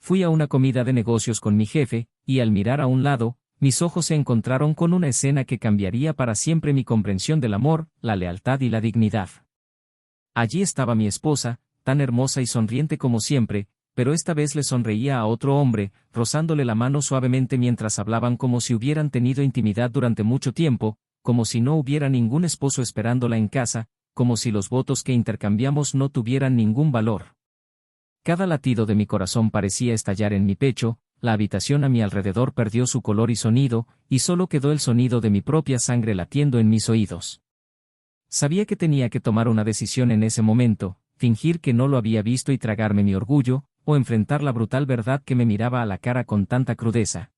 fui a una comida de negocios con mi jefe, y al mirar a un lado, mis ojos se encontraron con una escena que cambiaría para siempre mi comprensión del amor, la lealtad y la dignidad. Allí estaba mi esposa, tan hermosa y sonriente como siempre, pero esta vez le sonreía a otro hombre, rozándole la mano suavemente mientras hablaban como si hubieran tenido intimidad durante mucho tiempo, como si no hubiera ningún esposo esperándola en casa, como si los votos que intercambiamos no tuvieran ningún valor. Cada latido de mi corazón parecía estallar en mi pecho, la habitación a mi alrededor perdió su color y sonido, y solo quedó el sonido de mi propia sangre latiendo en mis oídos. Sabía que tenía que tomar una decisión en ese momento, fingir que no lo había visto y tragarme mi orgullo, o enfrentar la brutal verdad que me miraba a la cara con tanta crudeza.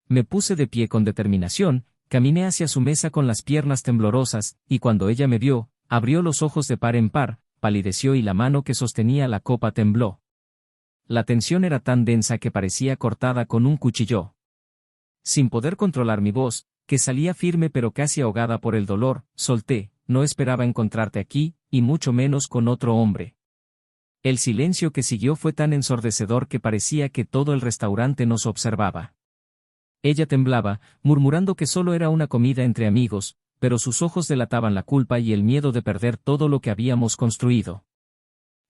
Me puse de pie con determinación, caminé hacia su mesa con las piernas temblorosas, y cuando ella me vio, abrió los ojos de par en par, palideció y la mano que sostenía la copa tembló. La tensión era tan densa que parecía cortada con un cuchillo. Sin poder controlar mi voz, que salía firme pero casi ahogada por el dolor, solté: no esperaba encontrarte aquí, y mucho menos con otro hombre. El silencio que siguió fue tan ensordecedor que parecía que todo el restaurante nos observaba. Ella temblaba, murmurando que solo era una comida entre amigos, pero sus ojos delataban la culpa y el miedo de perder todo lo que habíamos construido.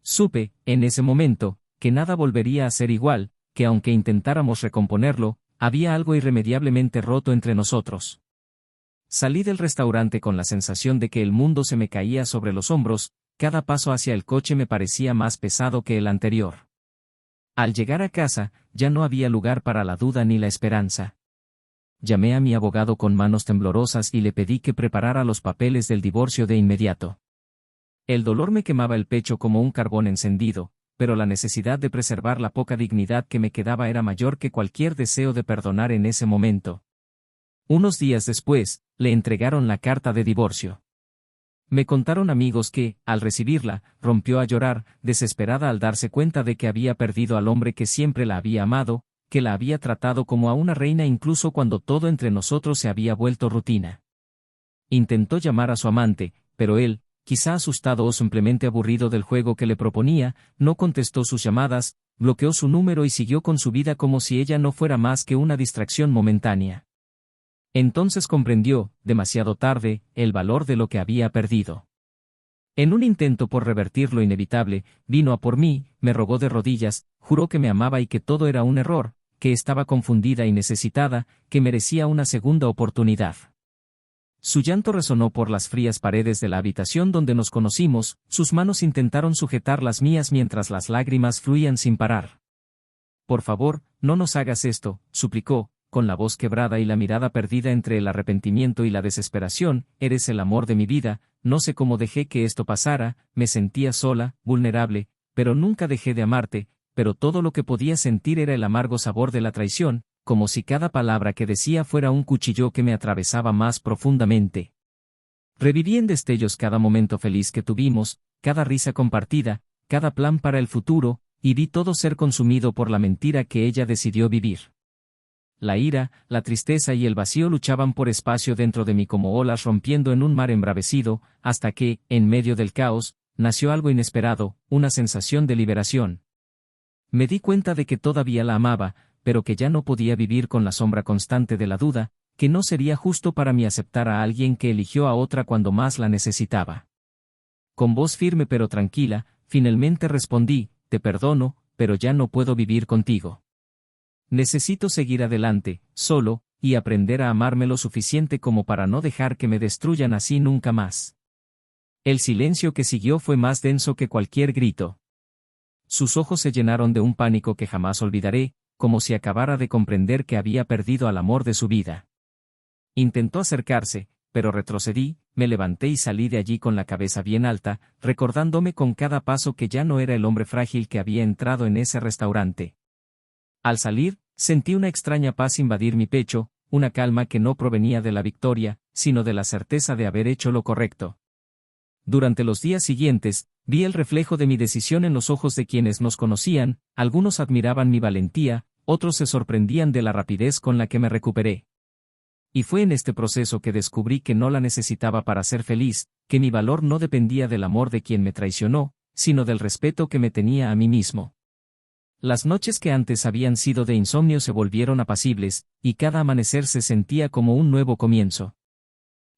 Supe, en ese momento, que nada volvería a ser igual, que aunque intentáramos recomponerlo, había algo irremediablemente roto entre nosotros. Salí del restaurante con la sensación de que el mundo se me caía sobre los hombros, cada paso hacia el coche me parecía más pesado que el anterior. Al llegar a casa, ya no había lugar para la duda ni la esperanza. Llamé a mi abogado con manos temblorosas y le pedí que preparara los papeles del divorcio de inmediato. El dolor me quemaba el pecho como un carbón encendido, pero la necesidad de preservar la poca dignidad que me quedaba era mayor que cualquier deseo de perdonar en ese momento. Unos días después, le entregaron la carta de divorcio. Me contaron amigos que, al recibirla, rompió a llorar, desesperada al darse cuenta de que había perdido al hombre que siempre la había amado, que la había tratado como a una reina incluso cuando todo entre nosotros se había vuelto rutina. Intentó llamar a su amante, pero él, quizá asustado o simplemente aburrido del juego que le proponía, no contestó sus llamadas, bloqueó su número y siguió con su vida como si ella no fuera más que una distracción momentánea. Entonces comprendió, demasiado tarde, el valor de lo que había perdido. En un intento por revertir lo inevitable, vino a por mí, me rogó de rodillas, juró que me amaba y que todo era un error, que estaba confundida y necesitada, que merecía una segunda oportunidad. Su llanto resonó por las frías paredes de la habitación donde nos conocimos, sus manos intentaron sujetar las mías mientras las lágrimas fluían sin parar. Por favor, no nos hagas esto, suplicó, con la voz quebrada y la mirada perdida entre el arrepentimiento y la desesperación, eres el amor de mi vida, no sé cómo dejé que esto pasara, me sentía sola, vulnerable, pero nunca dejé de amarte, pero todo lo que podía sentir era el amargo sabor de la traición, como si cada palabra que decía fuera un cuchillo que me atravesaba más profundamente. Reviví en destellos cada momento feliz que tuvimos, cada risa compartida, cada plan para el futuro, y vi todo ser consumido por la mentira que ella decidió vivir. La ira, la tristeza y el vacío luchaban por espacio dentro de mí como olas rompiendo en un mar embravecido, hasta que, en medio del caos, nació algo inesperado, una sensación de liberación. Me di cuenta de que todavía la amaba, pero que ya no podía vivir con la sombra constante de la duda, que no sería justo para mí aceptar a alguien que eligió a otra cuando más la necesitaba. Con voz firme pero tranquila, finalmente respondí: te perdono, pero ya no puedo vivir contigo. Necesito seguir adelante, solo, y aprender a amarme lo suficiente como para no dejar que me destruyan así nunca más. El silencio que siguió fue más denso que cualquier grito. Sus ojos se llenaron de un pánico que jamás olvidaré, como si acabara de comprender que había perdido al amor de su vida. Intentó acercarse, pero retrocedí, me levanté y salí de allí con la cabeza bien alta, recordándome con cada paso que ya no era el hombre frágil que había entrado en ese restaurante. Al salir, sentí una extraña paz invadir mi pecho, una calma que no provenía de la victoria, sino de la certeza de haber hecho lo correcto. Durante los días siguientes, vi el reflejo de mi decisión en los ojos de quienes nos conocían, algunos admiraban mi valentía, otros se sorprendían de la rapidez con la que me recuperé. Y fue en este proceso que descubrí que no la necesitaba para ser feliz, que mi valor no dependía del amor de quien me traicionó, sino del respeto que me tenía a mí mismo. Las noches que antes habían sido de insomnio se volvieron apacibles, y cada amanecer se sentía como un nuevo comienzo.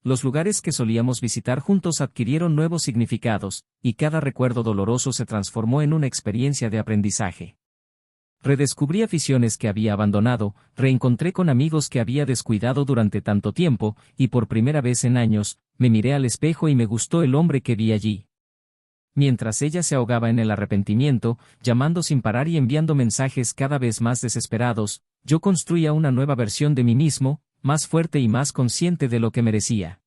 Los lugares que solíamos visitar juntos adquirieron nuevos significados, y cada recuerdo doloroso se transformó en una experiencia de aprendizaje. Redescubrí aficiones que había abandonado, reencontré con amigos que había descuidado durante tanto tiempo, y por primera vez en años, me miré al espejo y me gustó el hombre que vi allí. Mientras ella se ahogaba en el arrepentimiento, llamando sin parar y enviando mensajes cada vez más desesperados, yo construía una nueva versión de mí mismo, más fuerte y más consciente de lo que merecía.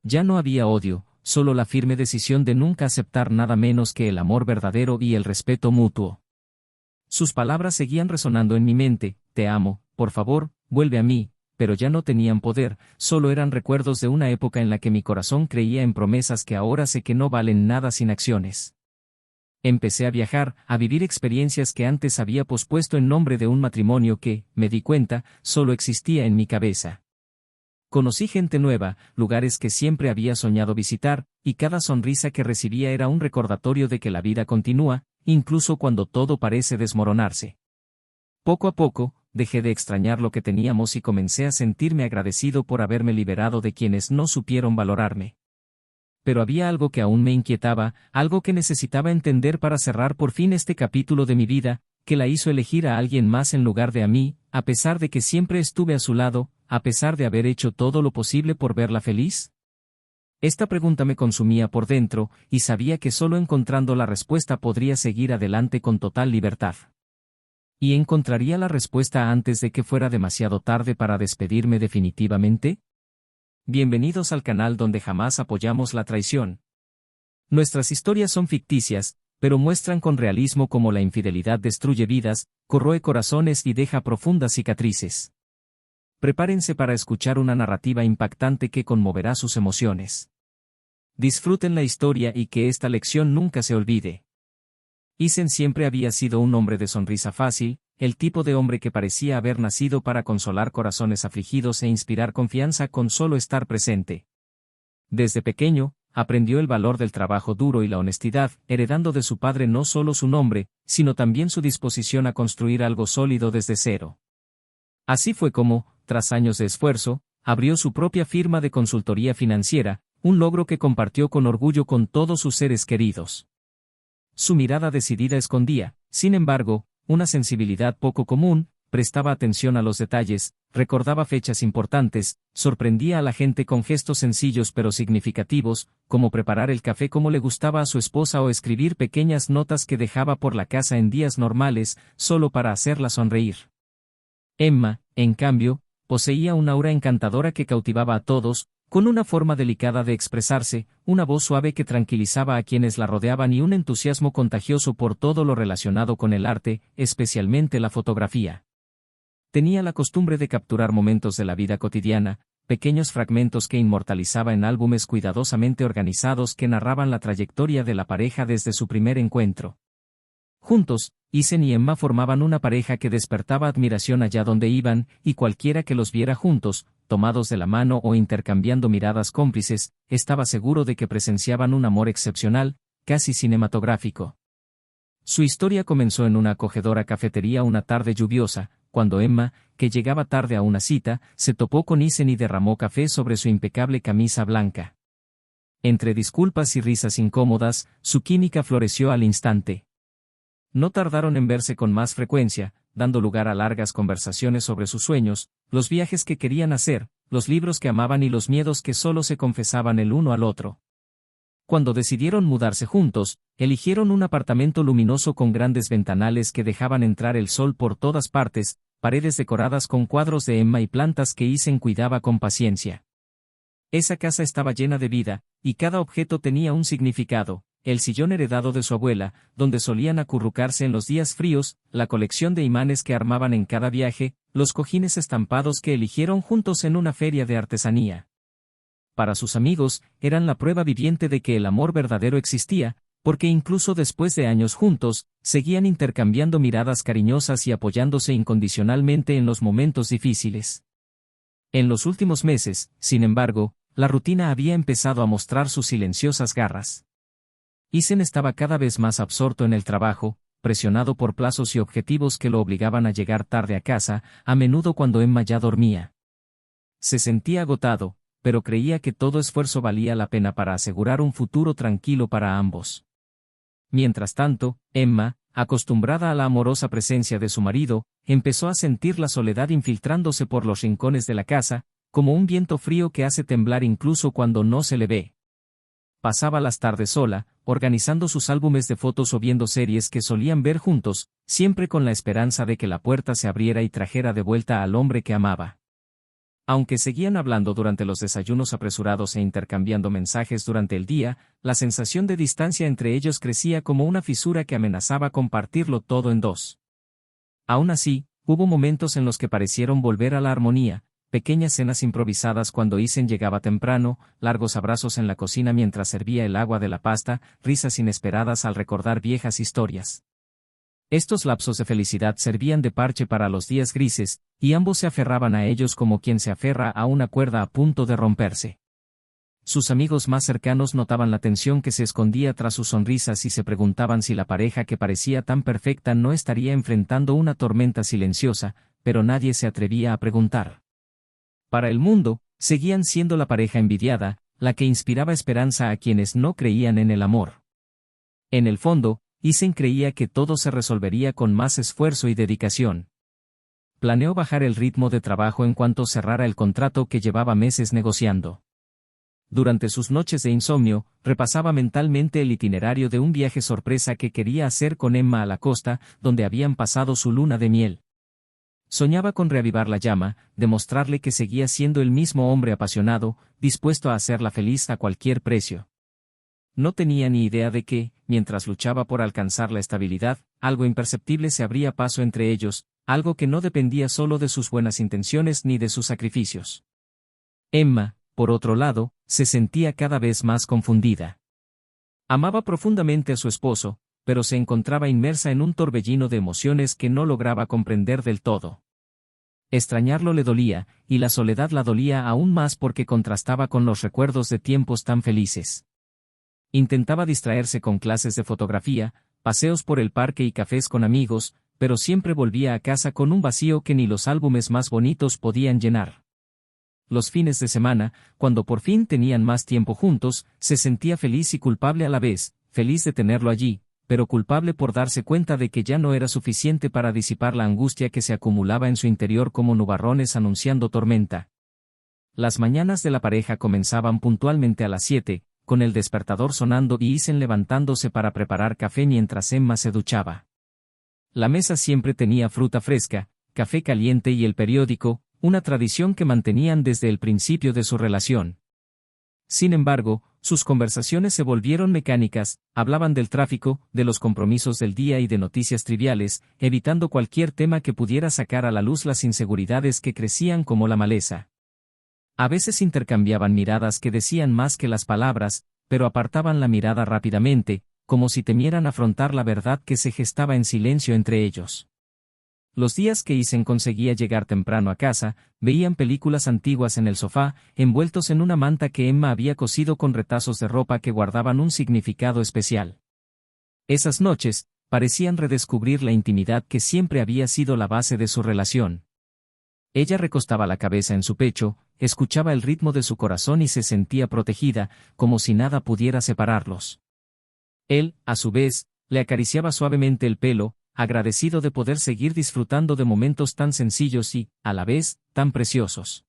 Ya no había odio, solo la firme decisión de nunca aceptar nada menos que el amor verdadero y el respeto mutuo. Sus palabras seguían resonando en mi mente: te amo, por favor, vuelve a mí, pero ya no tenían poder, solo eran recuerdos de una época en la que mi corazón creía en promesas que ahora sé que no valen nada sin acciones. Empecé a viajar, a vivir experiencias que antes había pospuesto en nombre de un matrimonio que, me di cuenta, solo existía en mi cabeza. Conocí gente nueva, lugares que siempre había soñado visitar, y cada sonrisa que recibía era un recordatorio de que la vida continúa, incluso cuando todo parece desmoronarse. Poco a poco, dejé de extrañar lo que teníamos y comencé a sentirme agradecido por haberme liberado de quienes no supieron valorarme. Pero había algo que aún me inquietaba, algo que necesitaba entender para cerrar por fin este capítulo de mi vida, que la hizo elegir a alguien más en lugar de a mí, a pesar de que siempre estuve a su lado, a pesar de haber hecho todo lo posible por verla feliz. Esta pregunta me consumía por dentro, y sabía que solo encontrando la respuesta podría seguir adelante con total libertad. ¿Y encontraría la respuesta antes de que fuera demasiado tarde para despedirme definitivamente? Bienvenidos al canal donde jamás apoyamos la traición. Nuestras historias son ficticias, pero muestran con realismo cómo la infidelidad destruye vidas, corroe corazones y deja profundas cicatrices. Prepárense para escuchar una narrativa impactante que conmoverá sus emociones. Disfruten la historia y que esta lección nunca se olvide. Eisen siempre había sido un hombre de sonrisa fácil, el tipo de hombre que parecía haber nacido para consolar corazones afligidos e inspirar confianza con solo estar presente. Desde pequeño, aprendió el valor del trabajo duro y la honestidad, heredando de su padre no solo su nombre, sino también su disposición a construir algo sólido desde cero. Así fue como, tras años de esfuerzo, abrió su propia firma de consultoría financiera, un logro que compartió con orgullo con todos sus seres queridos. Su mirada decidida escondía, sin embargo, una sensibilidad poco común, prestaba atención a los detalles, recordaba fechas importantes, sorprendía a la gente con gestos sencillos pero significativos, como preparar el café como le gustaba a su esposa o escribir pequeñas notas que dejaba por la casa en días normales, solo para hacerla sonreír. Emma, en cambio, poseía una aura encantadora que cautivaba a todos, con una forma delicada de expresarse, una voz suave que tranquilizaba a quienes la rodeaban y un entusiasmo contagioso por todo lo relacionado con el arte, especialmente la fotografía. Tenía la costumbre de capturar momentos de la vida cotidiana, pequeños fragmentos que inmortalizaba en álbumes cuidadosamente organizados que narraban la trayectoria de la pareja desde su primer encuentro. Juntos, Eisen y Emma formaban una pareja que despertaba admiración allá donde iban, y cualquiera que los viera juntos, tomados de la mano o intercambiando miradas cómplices, estaba seguro de que presenciaban un amor excepcional, casi cinematográfico. Su historia comenzó en una acogedora cafetería una tarde lluviosa, cuando Emma, que llegaba tarde a una cita, se topó con Eisen y derramó café sobre su impecable camisa blanca. Entre disculpas y risas incómodas, su química floreció al instante. No tardaron en verse con más frecuencia, dando lugar a largas conversaciones sobre sus sueños, los viajes que querían hacer, los libros que amaban y los miedos que solo se confesaban el uno al otro. Cuando decidieron mudarse juntos, eligieron un apartamento luminoso con grandes ventanales que dejaban entrar el sol por todas partes, paredes decoradas con cuadros de Emma y plantas que Eisen cuidaba con paciencia. Esa casa estaba llena de vida, y cada objeto tenía un significado. El sillón heredado de su abuela, donde solían acurrucarse en los días fríos, la colección de imanes que armaban en cada viaje, los cojines estampados que eligieron juntos en una feria de artesanía. Para sus amigos, eran la prueba viviente de que el amor verdadero existía, porque incluso después de años juntos, seguían intercambiando miradas cariñosas y apoyándose incondicionalmente en los momentos difíciles. En los últimos meses, sin embargo, la rutina había empezado a mostrar sus silenciosas garras. Eisen estaba cada vez más absorto en el trabajo, presionado por plazos y objetivos que lo obligaban a llegar tarde a casa, a menudo cuando Emma ya dormía. Se sentía agotado, pero creía que todo esfuerzo valía la pena para asegurar un futuro tranquilo para ambos. Mientras tanto, Emma, acostumbrada a la amorosa presencia de su marido, empezó a sentir la soledad infiltrándose por los rincones de la casa, como un viento frío que hace temblar incluso cuando no se le ve. Pasaba las tardes sola, organizando sus álbumes de fotos o viendo series que solían ver juntos, siempre con la esperanza de que la puerta se abriera y trajera de vuelta al hombre que amaba. Aunque seguían hablando durante los desayunos apresurados e intercambiando mensajes durante el día, la sensación de distancia entre ellos crecía como una fisura que amenazaba compartirlo todo en dos. Aún así, hubo momentos en los que parecieron volver a la armonía, pequeñas cenas improvisadas cuando Isen llegaba temprano, largos abrazos en la cocina mientras servía el agua de la pasta, risas inesperadas al recordar viejas historias. Estos lapsos de felicidad servían de parche para los días grises, y ambos se aferraban a ellos como quien se aferra a una cuerda a punto de romperse. Sus amigos más cercanos notaban la tensión que se escondía tras sus sonrisas y se preguntaban si la pareja que parecía tan perfecta no estaría enfrentando una tormenta silenciosa, pero nadie se atrevía a preguntar. Para el mundo, seguían siendo la pareja envidiada, la que inspiraba esperanza a quienes no creían en el amor. En el fondo, Isen creía que todo se resolvería con más esfuerzo y dedicación. Planeó bajar el ritmo de trabajo en cuanto cerrara el contrato que llevaba meses negociando. Durante sus noches de insomnio, repasaba mentalmente el itinerario de un viaje sorpresa que quería hacer con Emma a la costa, donde habían pasado su luna de miel. Soñaba con reavivar la llama, demostrarle que seguía siendo el mismo hombre apasionado, dispuesto a hacerla feliz a cualquier precio. No tenía ni idea de que, mientras luchaba por alcanzar la estabilidad, algo imperceptible se abría paso entre ellos, algo que no dependía solo de sus buenas intenciones ni de sus sacrificios. Emma, por otro lado, se sentía cada vez más confundida. Amaba profundamente a su esposo, pero se encontraba inmersa en un torbellino de emociones que no lograba comprender del todo. Extrañarlo le dolía, y la soledad la dolía aún más porque contrastaba con los recuerdos de tiempos tan felices. Intentaba distraerse con clases de fotografía, paseos por el parque y cafés con amigos, pero siempre volvía a casa con un vacío que ni los álbumes más bonitos podían llenar. Los fines de semana, cuando por fin tenían más tiempo juntos, se sentía feliz y culpable a la vez, feliz de tenerlo allí, pero culpable por darse cuenta de que ya no era suficiente para disipar la angustia que se acumulaba en su interior como nubarrones anunciando tormenta. Las mañanas de la pareja comenzaban puntualmente a las 7, con el despertador sonando y Isen levantándose para preparar café mientras Emma se duchaba. La mesa siempre tenía fruta fresca, café caliente y el periódico, una tradición que mantenían desde el principio de su relación. Sin embargo, sus conversaciones se volvieron mecánicas, hablaban del tráfico, de los compromisos del día y de noticias triviales, evitando cualquier tema que pudiera sacar a la luz las inseguridades que crecían como la maleza. A veces intercambiaban miradas que decían más que las palabras, pero apartaban la mirada rápidamente, como si temieran afrontar la verdad que se gestaba en silencio entre ellos. Los días que Isen conseguía llegar temprano a casa, veían películas antiguas en el sofá, envueltos en una manta que Emma había cosido con retazos de ropa que guardaban un significado especial. Esas noches, parecían redescubrir la intimidad que siempre había sido la base de su relación. Ella recostaba la cabeza en su pecho, escuchaba el ritmo de su corazón y se sentía protegida, como si nada pudiera separarlos. Él, a su vez, le acariciaba suavemente el pelo, agradecido de poder seguir disfrutando de momentos tan sencillos y, a la vez, tan preciosos.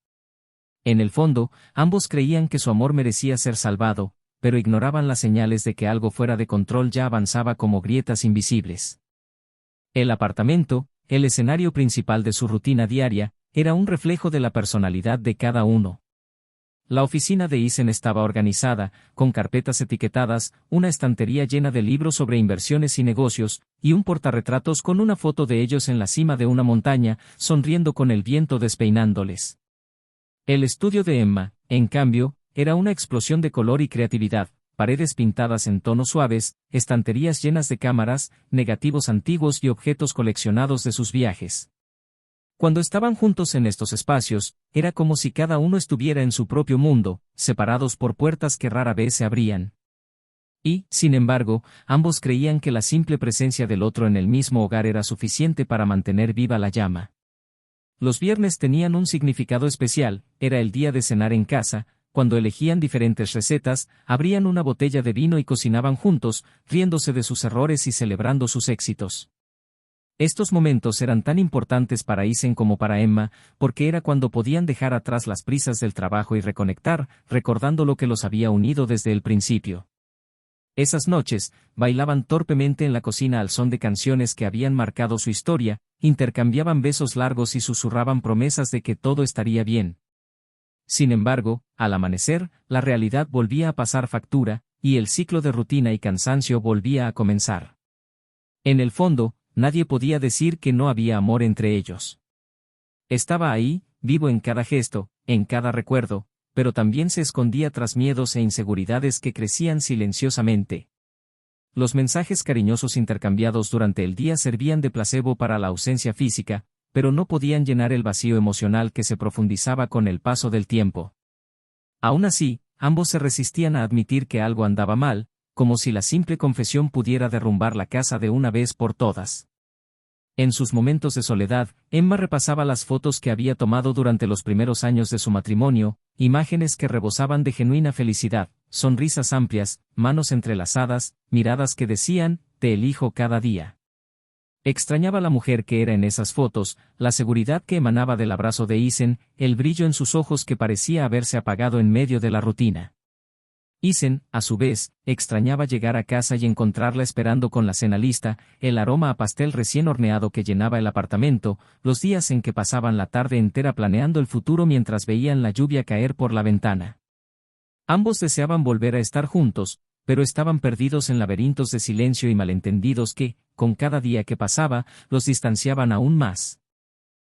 En el fondo, ambos creían que su amor merecía ser salvado, pero ignoraban las señales de que algo fuera de control ya avanzaba como grietas invisibles. El apartamento, el escenario principal de su rutina diaria, era un reflejo de la personalidad de cada uno. La oficina de Isen estaba organizada, con carpetas etiquetadas, una estantería llena de libros sobre inversiones y negocios, y un portarretratos con una foto de ellos en la cima de una montaña, sonriendo con el viento despeinándoles. El estudio de Emma, en cambio, era una explosión de color y creatividad, paredes pintadas en tonos suaves, estanterías llenas de cámaras, negativos antiguos y objetos coleccionados de sus viajes. Cuando estaban juntos en estos espacios, era como si cada uno estuviera en su propio mundo, separados por puertas que rara vez se abrían. Y, sin embargo, ambos creían que la simple presencia del otro en el mismo hogar era suficiente para mantener viva la llama. Los viernes tenían un significado especial, era el día de cenar en casa, cuando elegían diferentes recetas, abrían una botella de vino y cocinaban juntos, riéndose de sus errores y celebrando sus éxitos. Estos momentos eran tan importantes para Isen como para Emma, porque era cuando podían dejar atrás las prisas del trabajo y reconectar, recordando lo que los había unido desde el principio. Esas noches, bailaban torpemente en la cocina al son de canciones que habían marcado su historia, intercambiaban besos largos y susurraban promesas de que todo estaría bien. Sin embargo, al amanecer, la realidad volvía a pasar factura, y el ciclo de rutina y cansancio volvía a comenzar. En el fondo, nadie podía decir que no había amor entre ellos. Estaba ahí, vivo en cada gesto, en cada recuerdo, pero también se escondía tras miedos e inseguridades que crecían silenciosamente. Los mensajes cariñosos intercambiados durante el día servían de placebo para la ausencia física, pero no podían llenar el vacío emocional que se profundizaba con el paso del tiempo. Aún así, ambos se resistían a admitir que algo andaba mal, como si la simple confesión pudiera derrumbar la casa de una vez por todas. En sus momentos de soledad, Emma repasaba las fotos que había tomado durante los primeros años de su matrimonio, imágenes que rebosaban de genuina felicidad, sonrisas amplias, manos entrelazadas, miradas que decían, te elijo cada día. Extrañaba la mujer que era en esas fotos, la seguridad que emanaba del abrazo de Isen, el brillo en sus ojos que parecía haberse apagado en medio de la rutina. Isen, a su vez, extrañaba llegar a casa y encontrarla esperando con la cena lista, el aroma a pastel recién horneado que llenaba el apartamento, los días en que pasaban la tarde entera planeando el futuro mientras veían la lluvia caer por la ventana. Ambos deseaban volver a estar juntos, pero estaban perdidos en laberintos de silencio y malentendidos que, con cada día que pasaba, los distanciaban aún más.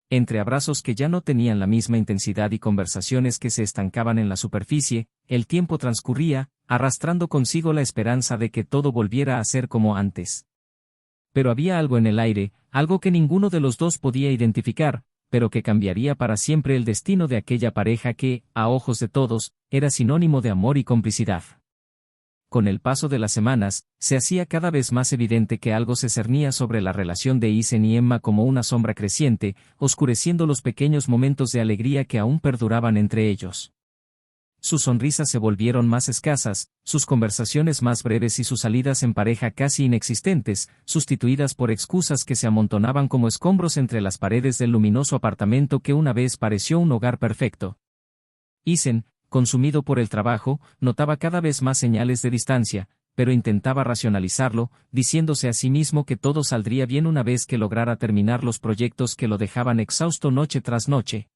Entre abrazos que ya no tenían la misma intensidad y conversaciones que se estancaban en la superficie, el tiempo transcurría, arrastrando consigo la esperanza de que todo volviera a ser como antes. Pero había algo en el aire, algo que ninguno de los dos podía identificar, pero que cambiaría para siempre el destino de aquella pareja que, a ojos de todos, era sinónimo de amor y complicidad. Con el paso de las semanas, se hacía cada vez más evidente que algo se cernía sobre la relación de Isen y Emma como una sombra creciente, oscureciendo los pequeños momentos de alegría que aún perduraban entre ellos. Sus sonrisas se volvieron más escasas, sus conversaciones más breves y sus salidas en pareja casi inexistentes, sustituidas por excusas que se amontonaban como escombros entre las paredes del luminoso apartamento que una vez pareció un hogar perfecto. Isen, consumido por el trabajo, notaba cada vez más señales de distancia, pero intentaba racionalizarlo, diciéndose a sí mismo que todo saldría bien una vez que lograra terminar los proyectos que lo dejaban exhausto noche tras noche.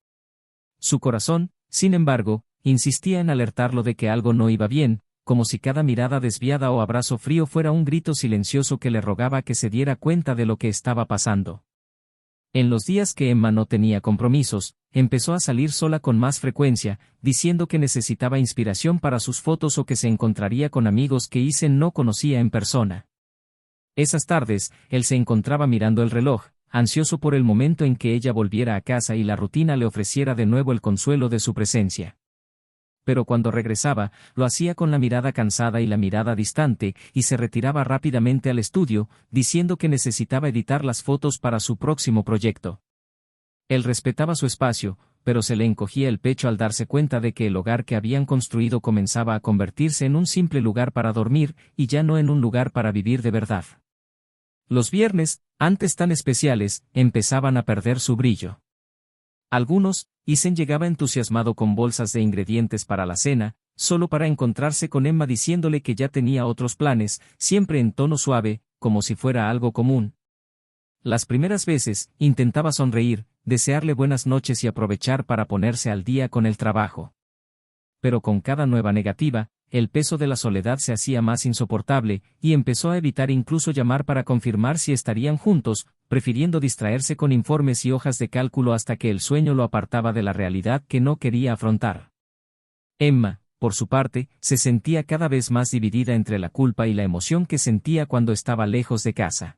Su corazón, sin embargo, insistía en alertarlo de que algo no iba bien, como si cada mirada desviada o abrazo frío fuera un grito silencioso que le rogaba que se diera cuenta de lo que estaba pasando. En los días que Emma no tenía compromisos, empezó a salir sola con más frecuencia, diciendo que necesitaba inspiración para sus fotos o que se encontraría con amigos que Isen no conocía en persona. Esas tardes, él se encontraba mirando el reloj, ansioso por el momento en que ella volviera a casa y la rutina le ofreciera de nuevo el consuelo de su presencia. Pero cuando regresaba, lo hacía con la mirada cansada y la mirada distante, y se retiraba rápidamente al estudio, diciendo que necesitaba editar las fotos para su próximo proyecto. Él respetaba su espacio, pero se le encogía el pecho al darse cuenta de que el hogar que habían construido comenzaba a convertirse en un simple lugar para dormir, y ya no en un lugar para vivir de verdad. Los viernes, antes tan especiales, empezaban a perder su brillo. Algunos, Isen llegaba entusiasmado con bolsas de ingredientes para la cena, solo para encontrarse con Emma diciéndole que ya tenía otros planes, siempre en tono suave, como si fuera algo común. Las primeras veces, intentaba sonreír, desearle buenas noches y aprovechar para ponerse al día con el trabajo. Pero con cada nueva negativa, el peso de la soledad se hacía más insoportable, y empezó a evitar incluso llamar para confirmar si estarían juntos, prefiriendo distraerse con informes y hojas de cálculo hasta que el sueño lo apartaba de la realidad que no quería afrontar. Emma, por su parte, se sentía cada vez más dividida entre la culpa y la emoción que sentía cuando estaba lejos de casa.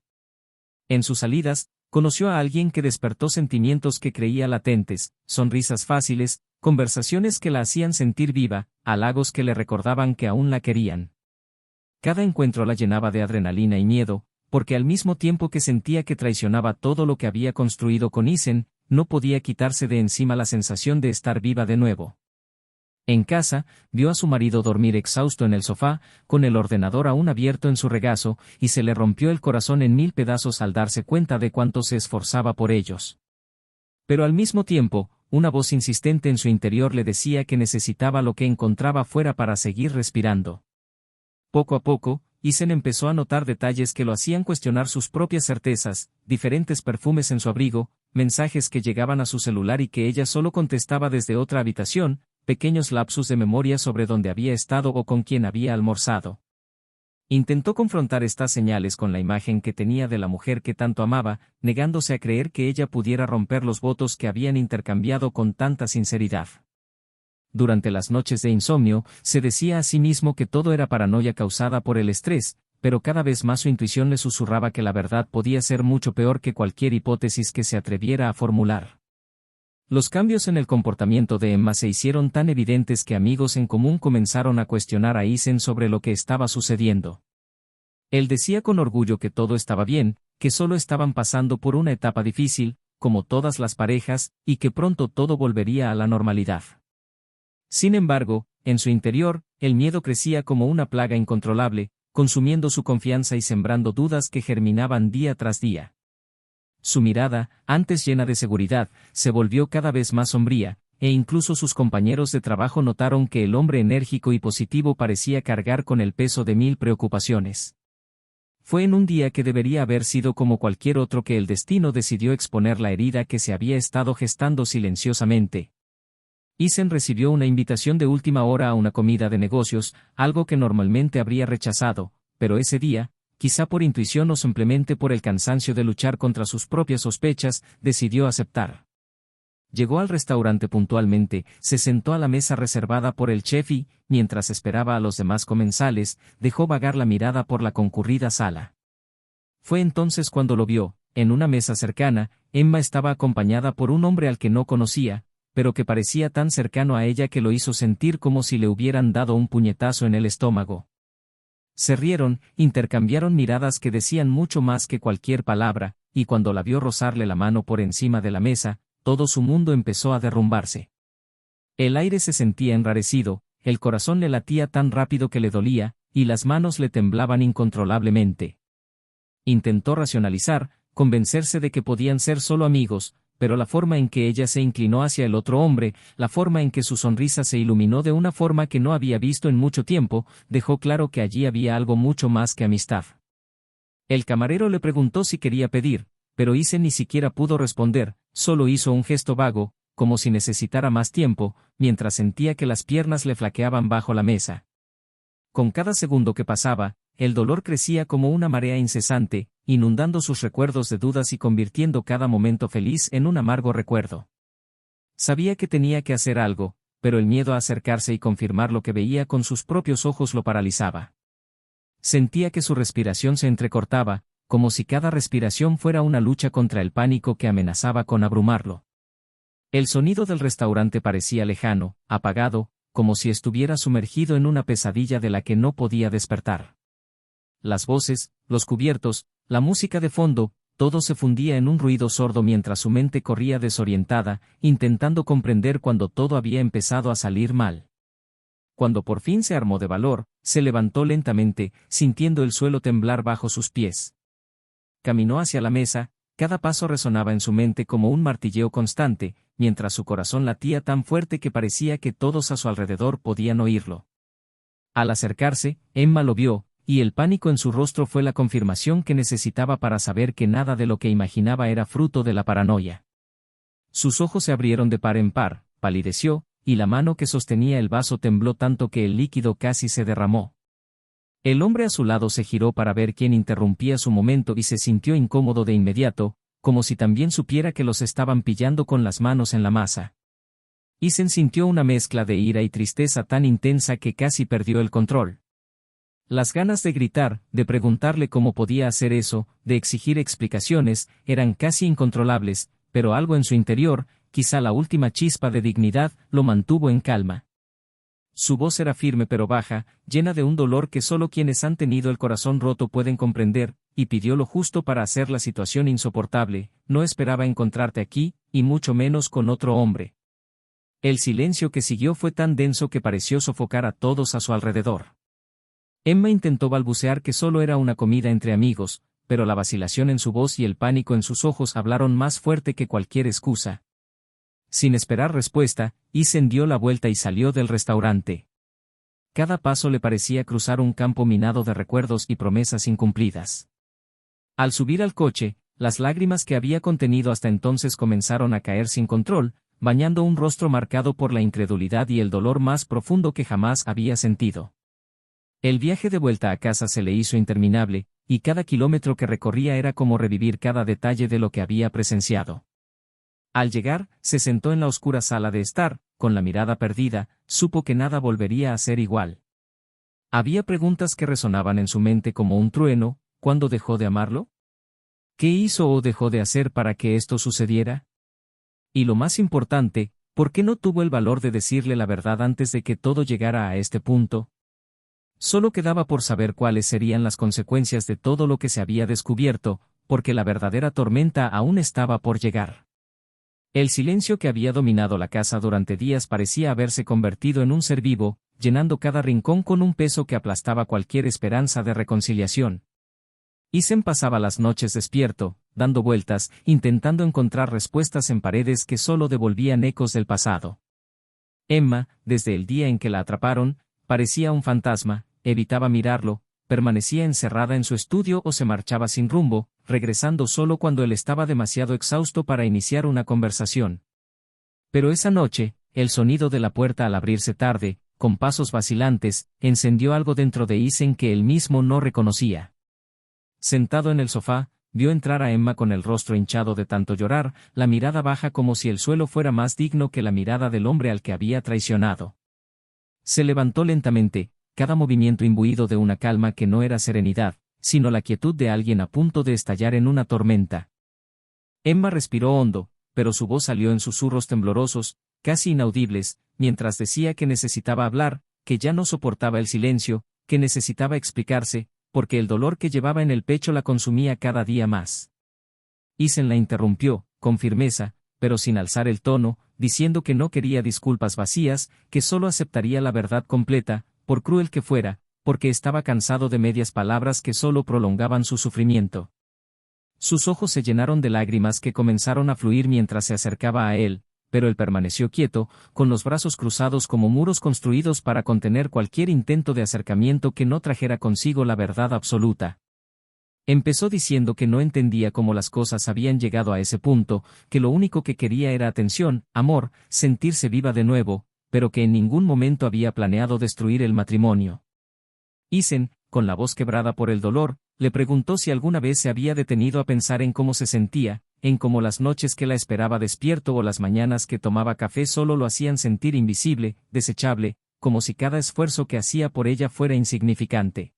En sus salidas, conoció a alguien que despertó sentimientos que creía latentes, sonrisas fáciles, conversaciones que la hacían sentir viva, halagos que le recordaban que aún la querían. Cada encuentro la llenaba de adrenalina y miedo, porque al mismo tiempo que sentía que traicionaba todo lo que había construido con Isen, no podía quitarse de encima la sensación de estar viva de nuevo. En casa, vio a su marido dormir exhausto en el sofá, con el ordenador aún abierto en su regazo, y se le rompió el corazón en 1000 pedazos al darse cuenta de cuánto se esforzaba por ellos. Pero al mismo tiempo, una voz insistente en su interior le decía que necesitaba lo que encontraba fuera para seguir respirando. Poco a poco, Isen empezó a notar detalles que lo hacían cuestionar sus propias certezas, diferentes perfumes en su abrigo, mensajes que llegaban a su celular y que ella solo contestaba desde otra habitación, pequeños lapsus de memoria sobre dónde había estado o con quién había almorzado. Intentó confrontar estas señales con la imagen que tenía de la mujer que tanto amaba, negándose a creer que ella pudiera romper los votos que habían intercambiado con tanta sinceridad. Durante las noches de insomnio, se decía a sí mismo que todo era paranoia causada por el estrés, pero cada vez más su intuición le susurraba que la verdad podía ser mucho peor que cualquier hipótesis que se atreviera a formular. Los cambios en el comportamiento de Emma se hicieron tan evidentes que amigos en común comenzaron a cuestionar a Isen sobre lo que estaba sucediendo. Él decía con orgullo que todo estaba bien, que solo estaban pasando por una etapa difícil, como todas las parejas, y que pronto todo volvería a la normalidad. Sin embargo, en su interior, el miedo crecía como una plaga incontrolable, consumiendo su confianza y sembrando dudas que germinaban día tras día. Su mirada, antes llena de seguridad, se volvió cada vez más sombría, e incluso sus compañeros de trabajo notaron que el hombre enérgico y positivo parecía cargar con el peso de 1000 preocupaciones. Fue en un día que debería haber sido como cualquier otro que el destino decidió exponer la herida que se había estado gestando silenciosamente. Isen recibió una invitación de última hora a una comida de negocios, algo que normalmente habría rechazado, pero ese día, quizá por intuición o simplemente por el cansancio de luchar contra sus propias sospechas, decidió aceptar. Llegó al restaurante puntualmente, se sentó a la mesa reservada por el chef y, mientras esperaba a los demás comensales, dejó vagar la mirada por la concurrida sala. Fue entonces cuando lo vio. En una mesa cercana, Emma estaba acompañada por un hombre al que no conocía, pero que parecía tan cercano a ella que lo hizo sentir como si le hubieran dado un puñetazo en el estómago. Se rieron, intercambiaron miradas que decían mucho más que cualquier palabra, y cuando la vio rozarle la mano por encima de la mesa, todo su mundo empezó a derrumbarse. El aire se sentía enrarecido, el corazón le latía tan rápido que le dolía, y las manos le temblaban incontrolablemente. Intentó racionalizar, convencerse de que podían ser solo amigos, pero la forma en que ella se inclinó hacia el otro hombre, la forma en que su sonrisa se iluminó de una forma que no había visto en mucho tiempo, dejó claro que allí había algo mucho más que amistad. El camarero le preguntó si quería pedir, pero Isen ni siquiera pudo responder, solo hizo un gesto vago, como si necesitara más tiempo, mientras sentía que las piernas le flaqueaban bajo la mesa. Con cada segundo que pasaba, el dolor crecía como una marea incesante, inundando sus recuerdos de dudas y convirtiendo cada momento feliz en un amargo recuerdo. Sabía que tenía que hacer algo, pero el miedo a acercarse y confirmar lo que veía con sus propios ojos lo paralizaba. Sentía que su respiración se entrecortaba, como si cada respiración fuera una lucha contra el pánico que amenazaba con abrumarlo. El sonido del restaurante parecía lejano, apagado, como si estuviera sumergido en una pesadilla de la que no podía despertar. Las voces, los cubiertos, la música de fondo, todo se fundía en un ruido sordo mientras su mente corría desorientada, intentando comprender cuando todo había empezado a salir mal. Cuando por fin se armó de valor, se levantó lentamente, sintiendo el suelo temblar bajo sus pies. Caminó hacia la mesa, cada paso resonaba en su mente como un martilleo constante, mientras su corazón latía tan fuerte que parecía que todos a su alrededor podían oírlo. Al acercarse, Emma lo vio, y el pánico en su rostro fue la confirmación que necesitaba para saber que nada de lo que imaginaba era fruto de la paranoia. Sus ojos se abrieron de par en par, palideció, y la mano que sostenía el vaso tembló tanto que el líquido casi se derramó. El hombre a su lado se giró para ver quién interrumpía su momento y se sintió incómodo de inmediato, como si también supiera que los estaban pillando con las manos en la masa. Isen sintió una mezcla de ira y tristeza tan intensa que casi perdió el control. Las ganas de gritar, de preguntarle cómo podía hacer eso, de exigir explicaciones, eran casi incontrolables, pero algo en su interior, quizá la última chispa de dignidad, lo mantuvo en calma. Su voz era firme pero baja, llena de un dolor que solo quienes han tenido el corazón roto pueden comprender, y pidió lo justo para hacer la situación insoportable. No esperaba encontrarte aquí, y mucho menos con otro hombre. El silencio que siguió fue tan denso que pareció sofocar a todos a su alrededor. Emma intentó balbucear que solo era una comida entre amigos, pero la vacilación en su voz y el pánico en sus ojos hablaron más fuerte que cualquier excusa. Sin esperar respuesta, Isen dio la vuelta y salió del restaurante. Cada paso le parecía cruzar un campo minado de recuerdos y promesas incumplidas. Al subir al coche, las lágrimas que había contenido hasta entonces comenzaron a caer sin control, bañando un rostro marcado por la incredulidad y el dolor más profundo que jamás había sentido. El viaje de vuelta a casa se le hizo interminable, y cada kilómetro que recorría era como revivir cada detalle de lo que había presenciado. Al llegar, se sentó en la oscura sala de estar, con la mirada perdida, supo que nada volvería a ser igual. Había preguntas que resonaban en su mente como un trueno. ¿Cuándo dejó de amarlo? ¿Qué hizo o dejó de hacer para que esto sucediera? Y lo más importante, ¿por qué no tuvo el valor de decirle la verdad antes de que todo llegara a este punto? Solo quedaba por saber cuáles serían las consecuencias de todo lo que se había descubierto, porque la verdadera tormenta aún estaba por llegar. El silencio que había dominado la casa durante días parecía haberse convertido en un ser vivo, llenando cada rincón con un peso que aplastaba cualquier esperanza de reconciliación. Isen pasaba las noches despierto, dando vueltas, intentando encontrar respuestas en paredes que solo devolvían ecos del pasado. Emma, desde el día en que la atraparon, parecía un fantasma, evitaba mirarlo, permanecía encerrada en su estudio o se marchaba sin rumbo, regresando solo cuando él estaba demasiado exhausto para iniciar una conversación. Pero esa noche, el sonido de la puerta al abrirse tarde, con pasos vacilantes, encendió algo dentro de Isen que él mismo no reconocía. Sentado en el sofá, vio entrar a Emma con el rostro hinchado de tanto llorar, la mirada baja como si el suelo fuera más digno que la mirada del hombre al que había traicionado. Se levantó lentamente, cada movimiento imbuido de una calma que no era serenidad, sino la quietud de alguien a punto de estallar en una tormenta. Emma respiró hondo, pero su voz salió en susurros temblorosos, casi inaudibles, mientras decía que necesitaba hablar, que ya no soportaba el silencio, que necesitaba explicarse, porque el dolor que llevaba en el pecho la consumía cada día más. Isen la interrumpió, con firmeza, pero sin alzar el tono, diciendo que no quería disculpas vacías, que solo aceptaría la verdad completa, por cruel que fuera, porque estaba cansado de medias palabras que solo prolongaban su sufrimiento. Sus ojos se llenaron de lágrimas que comenzaron a fluir mientras se acercaba a él, pero él permaneció quieto, con los brazos cruzados como muros construidos para contener cualquier intento de acercamiento que no trajera consigo la verdad absoluta. Empezó diciendo que no entendía cómo las cosas habían llegado a ese punto, que lo único que quería era atención, amor, sentirse viva de nuevo, pero que en ningún momento había planeado destruir el matrimonio. Isen, con la voz quebrada por el dolor, le preguntó si alguna vez se había detenido a pensar en cómo se sentía, en cómo las noches que la esperaba despierto o las mañanas que tomaba café solo lo hacían sentir invisible, desechable, como si cada esfuerzo que hacía por ella fuera insignificante.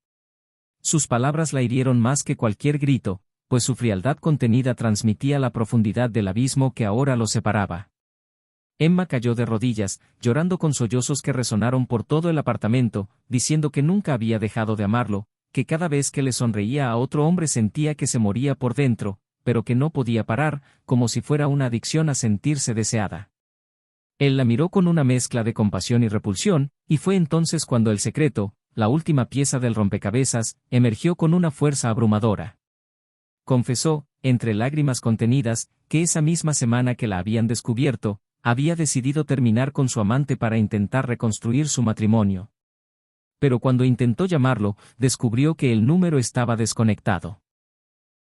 Sus palabras la hirieron más que cualquier grito, pues su frialdad contenida transmitía la profundidad del abismo que ahora lo separaba. Emma cayó de rodillas, llorando con sollozos que resonaron por todo el apartamento, diciendo que nunca había dejado de amarlo, que cada vez que le sonreía a otro hombre sentía que se moría por dentro, pero que no podía parar, como si fuera una adicción a sentirse deseada. Él la miró con una mezcla de compasión y repulsión, y fue entonces cuando el secreto, la última pieza del rompecabezas, emergió con una fuerza abrumadora. Confesó, entre lágrimas contenidas, que esa misma semana que la habían descubierto, había decidido terminar con su amante para intentar reconstruir su matrimonio. Pero cuando intentó llamarlo, descubrió que el número estaba desconectado.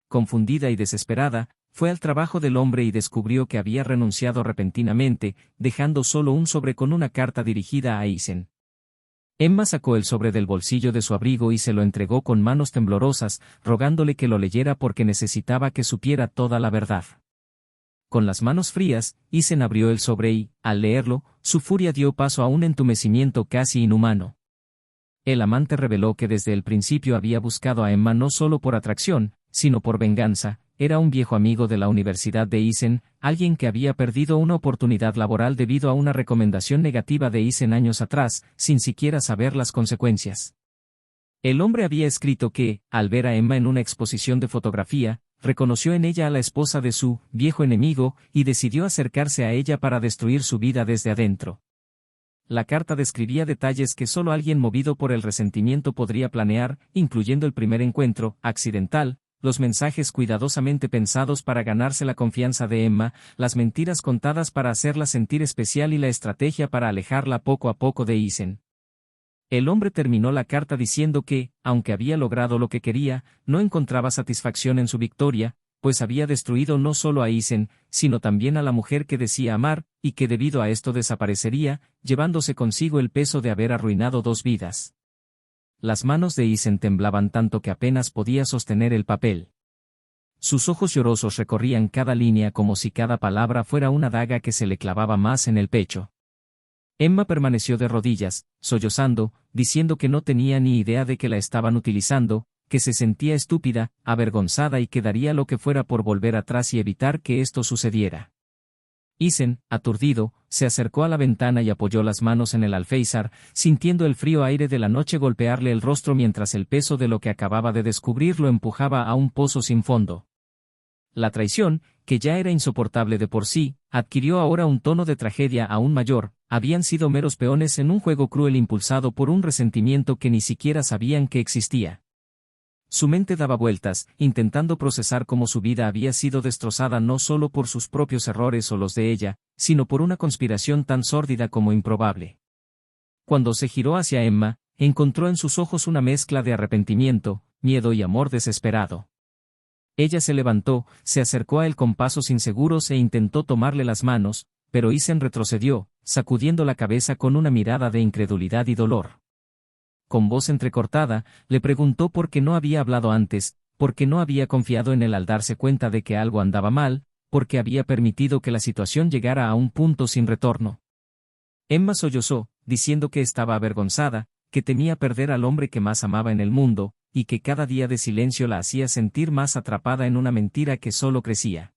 Confundida y desesperada, fue al trabajo del hombre y descubrió que había renunciado repentinamente, dejando solo un sobre con una carta dirigida a Isen. Emma sacó el sobre del bolsillo de su abrigo y se lo entregó con manos temblorosas, rogándole que lo leyera porque necesitaba que supiera toda la verdad. Con las manos frías, Isen abrió el sobre y, al leerlo, su furia dio paso a un entumecimiento casi inhumano. El amante reveló que desde el principio había buscado a Emma no solo por atracción, sino por venganza, era un viejo amigo de la Universidad de Essen, alguien que había perdido una oportunidad laboral debido a una recomendación negativa de Essen años atrás, sin siquiera saber las consecuencias. El hombre había escrito que, al ver a Emma en una exposición de fotografía, reconoció en ella a la esposa de su viejo enemigo y decidió acercarse a ella para destruir su vida desde adentro. La carta describía detalles que solo alguien movido por el resentimiento podría planear, incluyendo el primer encuentro, accidental, los mensajes cuidadosamente pensados para ganarse la confianza de Emma, las mentiras contadas para hacerla sentir especial y la estrategia para alejarla poco a poco de Essen. El hombre terminó la carta diciendo que, aunque había logrado lo que quería, no encontraba satisfacción en su victoria, pues había destruido no solo a Essen, sino también a la mujer que decía amar, y que debido a esto desaparecería, llevándose consigo el peso de haber arruinado 2 vidas. Las manos de Essen temblaban tanto que apenas podía sostener el papel. Sus ojos llorosos recorrían cada línea como si cada palabra fuera una daga que se le clavaba más en el pecho. Emma permaneció de rodillas, sollozando, diciendo que no tenía ni idea de que la estaban utilizando, que se sentía estúpida, avergonzada y que daría lo que fuera por volver atrás y evitar que esto sucediera. Essen, aturdido, se acercó a la ventana y apoyó las manos en el alféizar, sintiendo el frío aire de la noche golpearle el rostro mientras el peso de lo que acababa de descubrir lo empujaba a un pozo sin fondo. La traición, que ya era insoportable de por sí, adquirió ahora un tono de tragedia aún mayor. Habían sido meros peones en un juego cruel impulsado por un resentimiento que ni siquiera sabían que existía. Su mente daba vueltas, intentando procesar cómo su vida había sido destrozada no solo por sus propios errores o los de ella, sino por una conspiración tan sórdida como improbable. Cuando se giró hacia Emma, encontró en sus ojos una mezcla de arrepentimiento, miedo y amor desesperado. Ella se levantó, se acercó a él con pasos inseguros e intentó tomarle las manos, pero Essen retrocedió, sacudiendo la cabeza con una mirada de incredulidad y dolor. Con voz entrecortada, le preguntó por qué no había hablado antes, por qué no había confiado en él al darse cuenta de que algo andaba mal, por qué había permitido que la situación llegara a un punto sin retorno. Emma sollozó, diciendo que estaba avergonzada, que temía perder al hombre que más amaba en el mundo, y que cada día de silencio la hacía sentir más atrapada en una mentira que solo crecía.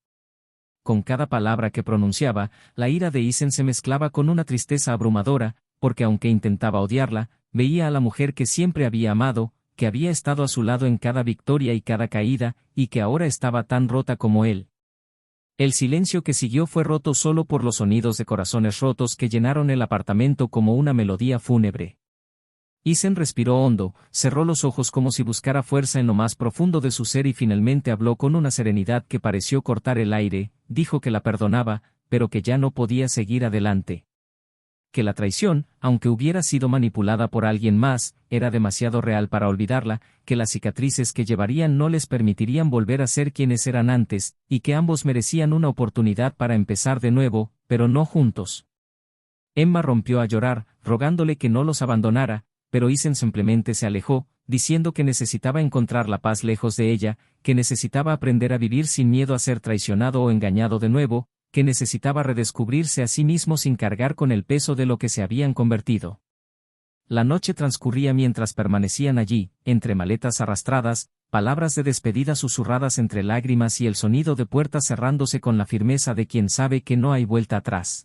Con cada palabra que pronunciaba, la ira de Essen se mezclaba con una tristeza abrumadora, porque aunque intentaba odiarla, veía a la mujer que siempre había amado, que había estado a su lado en cada victoria y cada caída, y que ahora estaba tan rota como él. El silencio que siguió fue roto solo por los sonidos de corazones rotos que llenaron el apartamento como una melodía fúnebre. Essen respiró hondo, cerró los ojos como si buscara fuerza en lo más profundo de su ser y finalmente habló con una serenidad que pareció cortar el aire, dijo que la perdonaba, pero que ya no podía seguir adelante. Que la traición, aunque hubiera sido manipulada por alguien más, era demasiado real para olvidarla, que las cicatrices que llevarían no les permitirían volver a ser quienes eran antes, y que ambos merecían una oportunidad para empezar de nuevo, pero no juntos. Emma rompió a llorar, rogándole que no los abandonara, pero Essen simplemente se alejó, diciendo que necesitaba encontrar la paz lejos de ella, que necesitaba aprender a vivir sin miedo a ser traicionado o engañado de nuevo, que necesitaba redescubrirse a sí mismo sin cargar con el peso de lo que se habían convertido. La noche transcurría mientras permanecían allí, entre maletas arrastradas, palabras de despedida susurradas entre lágrimas y el sonido de puertas cerrándose con la firmeza de quien sabe que no hay vuelta atrás.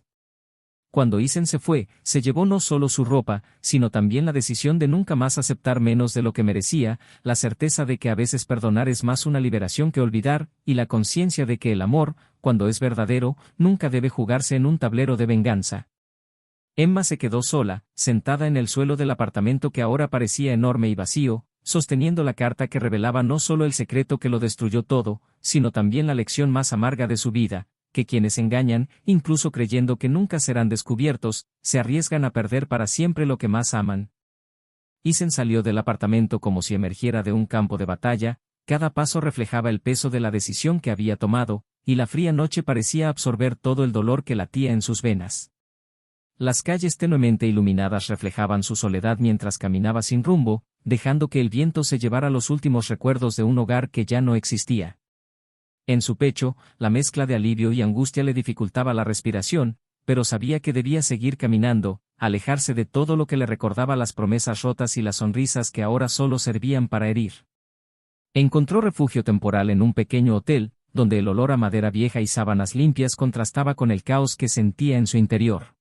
Cuando Essen se fue, se llevó no solo su ropa, sino también la decisión de nunca más aceptar menos de lo que merecía, la certeza de que a veces perdonar es más una liberación que olvidar, y la conciencia de que el amor, cuando es verdadero, nunca debe jugarse en un tablero de venganza. Emma se quedó sola, sentada en el suelo del apartamento que ahora parecía enorme y vacío, sosteniendo la carta que revelaba no solo el secreto que lo destruyó todo, sino también la lección más amarga de su vida, que quienes engañan, incluso creyendo que nunca serán descubiertos, se arriesgan a perder para siempre lo que más aman. Essen salió del apartamento como si emergiera de un campo de batalla, cada paso reflejaba el peso de la decisión que había tomado, y la fría noche parecía absorber todo el dolor que latía en sus venas. Las calles tenuemente iluminadas reflejaban su soledad mientras caminaba sin rumbo, dejando que el viento se llevara los últimos recuerdos de un hogar que ya no existía. En su pecho, la mezcla de alivio y angustia le dificultaba la respiración, pero sabía que debía seguir caminando, alejarse de todo lo que le recordaba las promesas rotas y las sonrisas que ahora solo servían para herir. Encontró refugio temporal en un pequeño hotel, donde el olor a madera vieja y sábanas limpias contrastaba con el caos que sentía en su interior.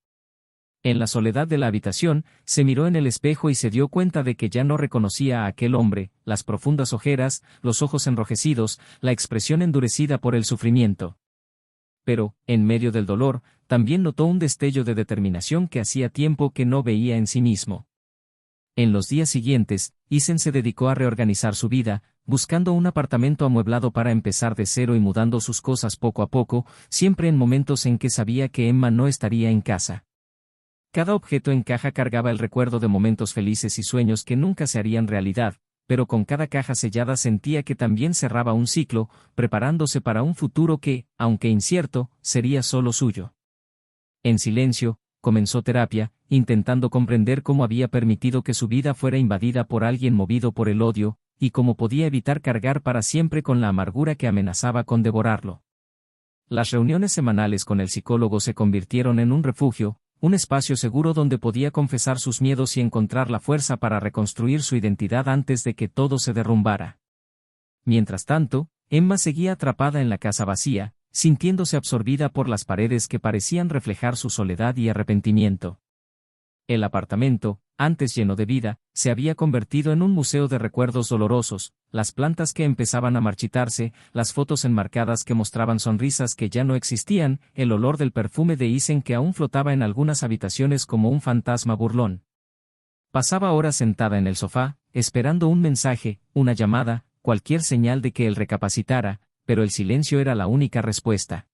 En la soledad de la habitación, se miró en el espejo y se dio cuenta de que ya no reconocía a aquel hombre, las profundas ojeras, los ojos enrojecidos, la expresión endurecida por el sufrimiento. Pero, en medio del dolor, también notó un destello de determinación que hacía tiempo que no veía en sí mismo. En los días siguientes, Isen se dedicó a reorganizar su vida, buscando un apartamento amueblado para empezar de cero y mudando sus cosas poco a poco, siempre en momentos en que sabía que Emma no estaría en casa. Cada objeto en caja cargaba el recuerdo de momentos felices y sueños que nunca se harían realidad, pero con cada caja sellada sentía que también cerraba un ciclo, preparándose para un futuro que, aunque incierto, sería solo suyo. En silencio, comenzó terapia, intentando comprender cómo había permitido que su vida fuera invadida por alguien movido por el odio, y cómo podía evitar cargar para siempre con la amargura que amenazaba con devorarlo. Las reuniones semanales con el psicólogo se convirtieron en un refugio, un espacio seguro donde podía confesar sus miedos y encontrar la fuerza para reconstruir su identidad antes de que todo se derrumbara. Mientras tanto, Emma seguía atrapada en la casa vacía, sintiéndose absorbida por las paredes que parecían reflejar su soledad y arrepentimiento. El apartamento, antes lleno de vida, se había convertido en un museo de recuerdos dolorosos, las plantas que empezaban a marchitarse, las fotos enmarcadas que mostraban sonrisas que ya no existían, el olor del perfume de Isen que aún flotaba en algunas habitaciones como un fantasma burlón. Pasaba horas sentada en el sofá, esperando un mensaje, una llamada, cualquier señal de que él recapacitara, pero el silencio era la única respuesta.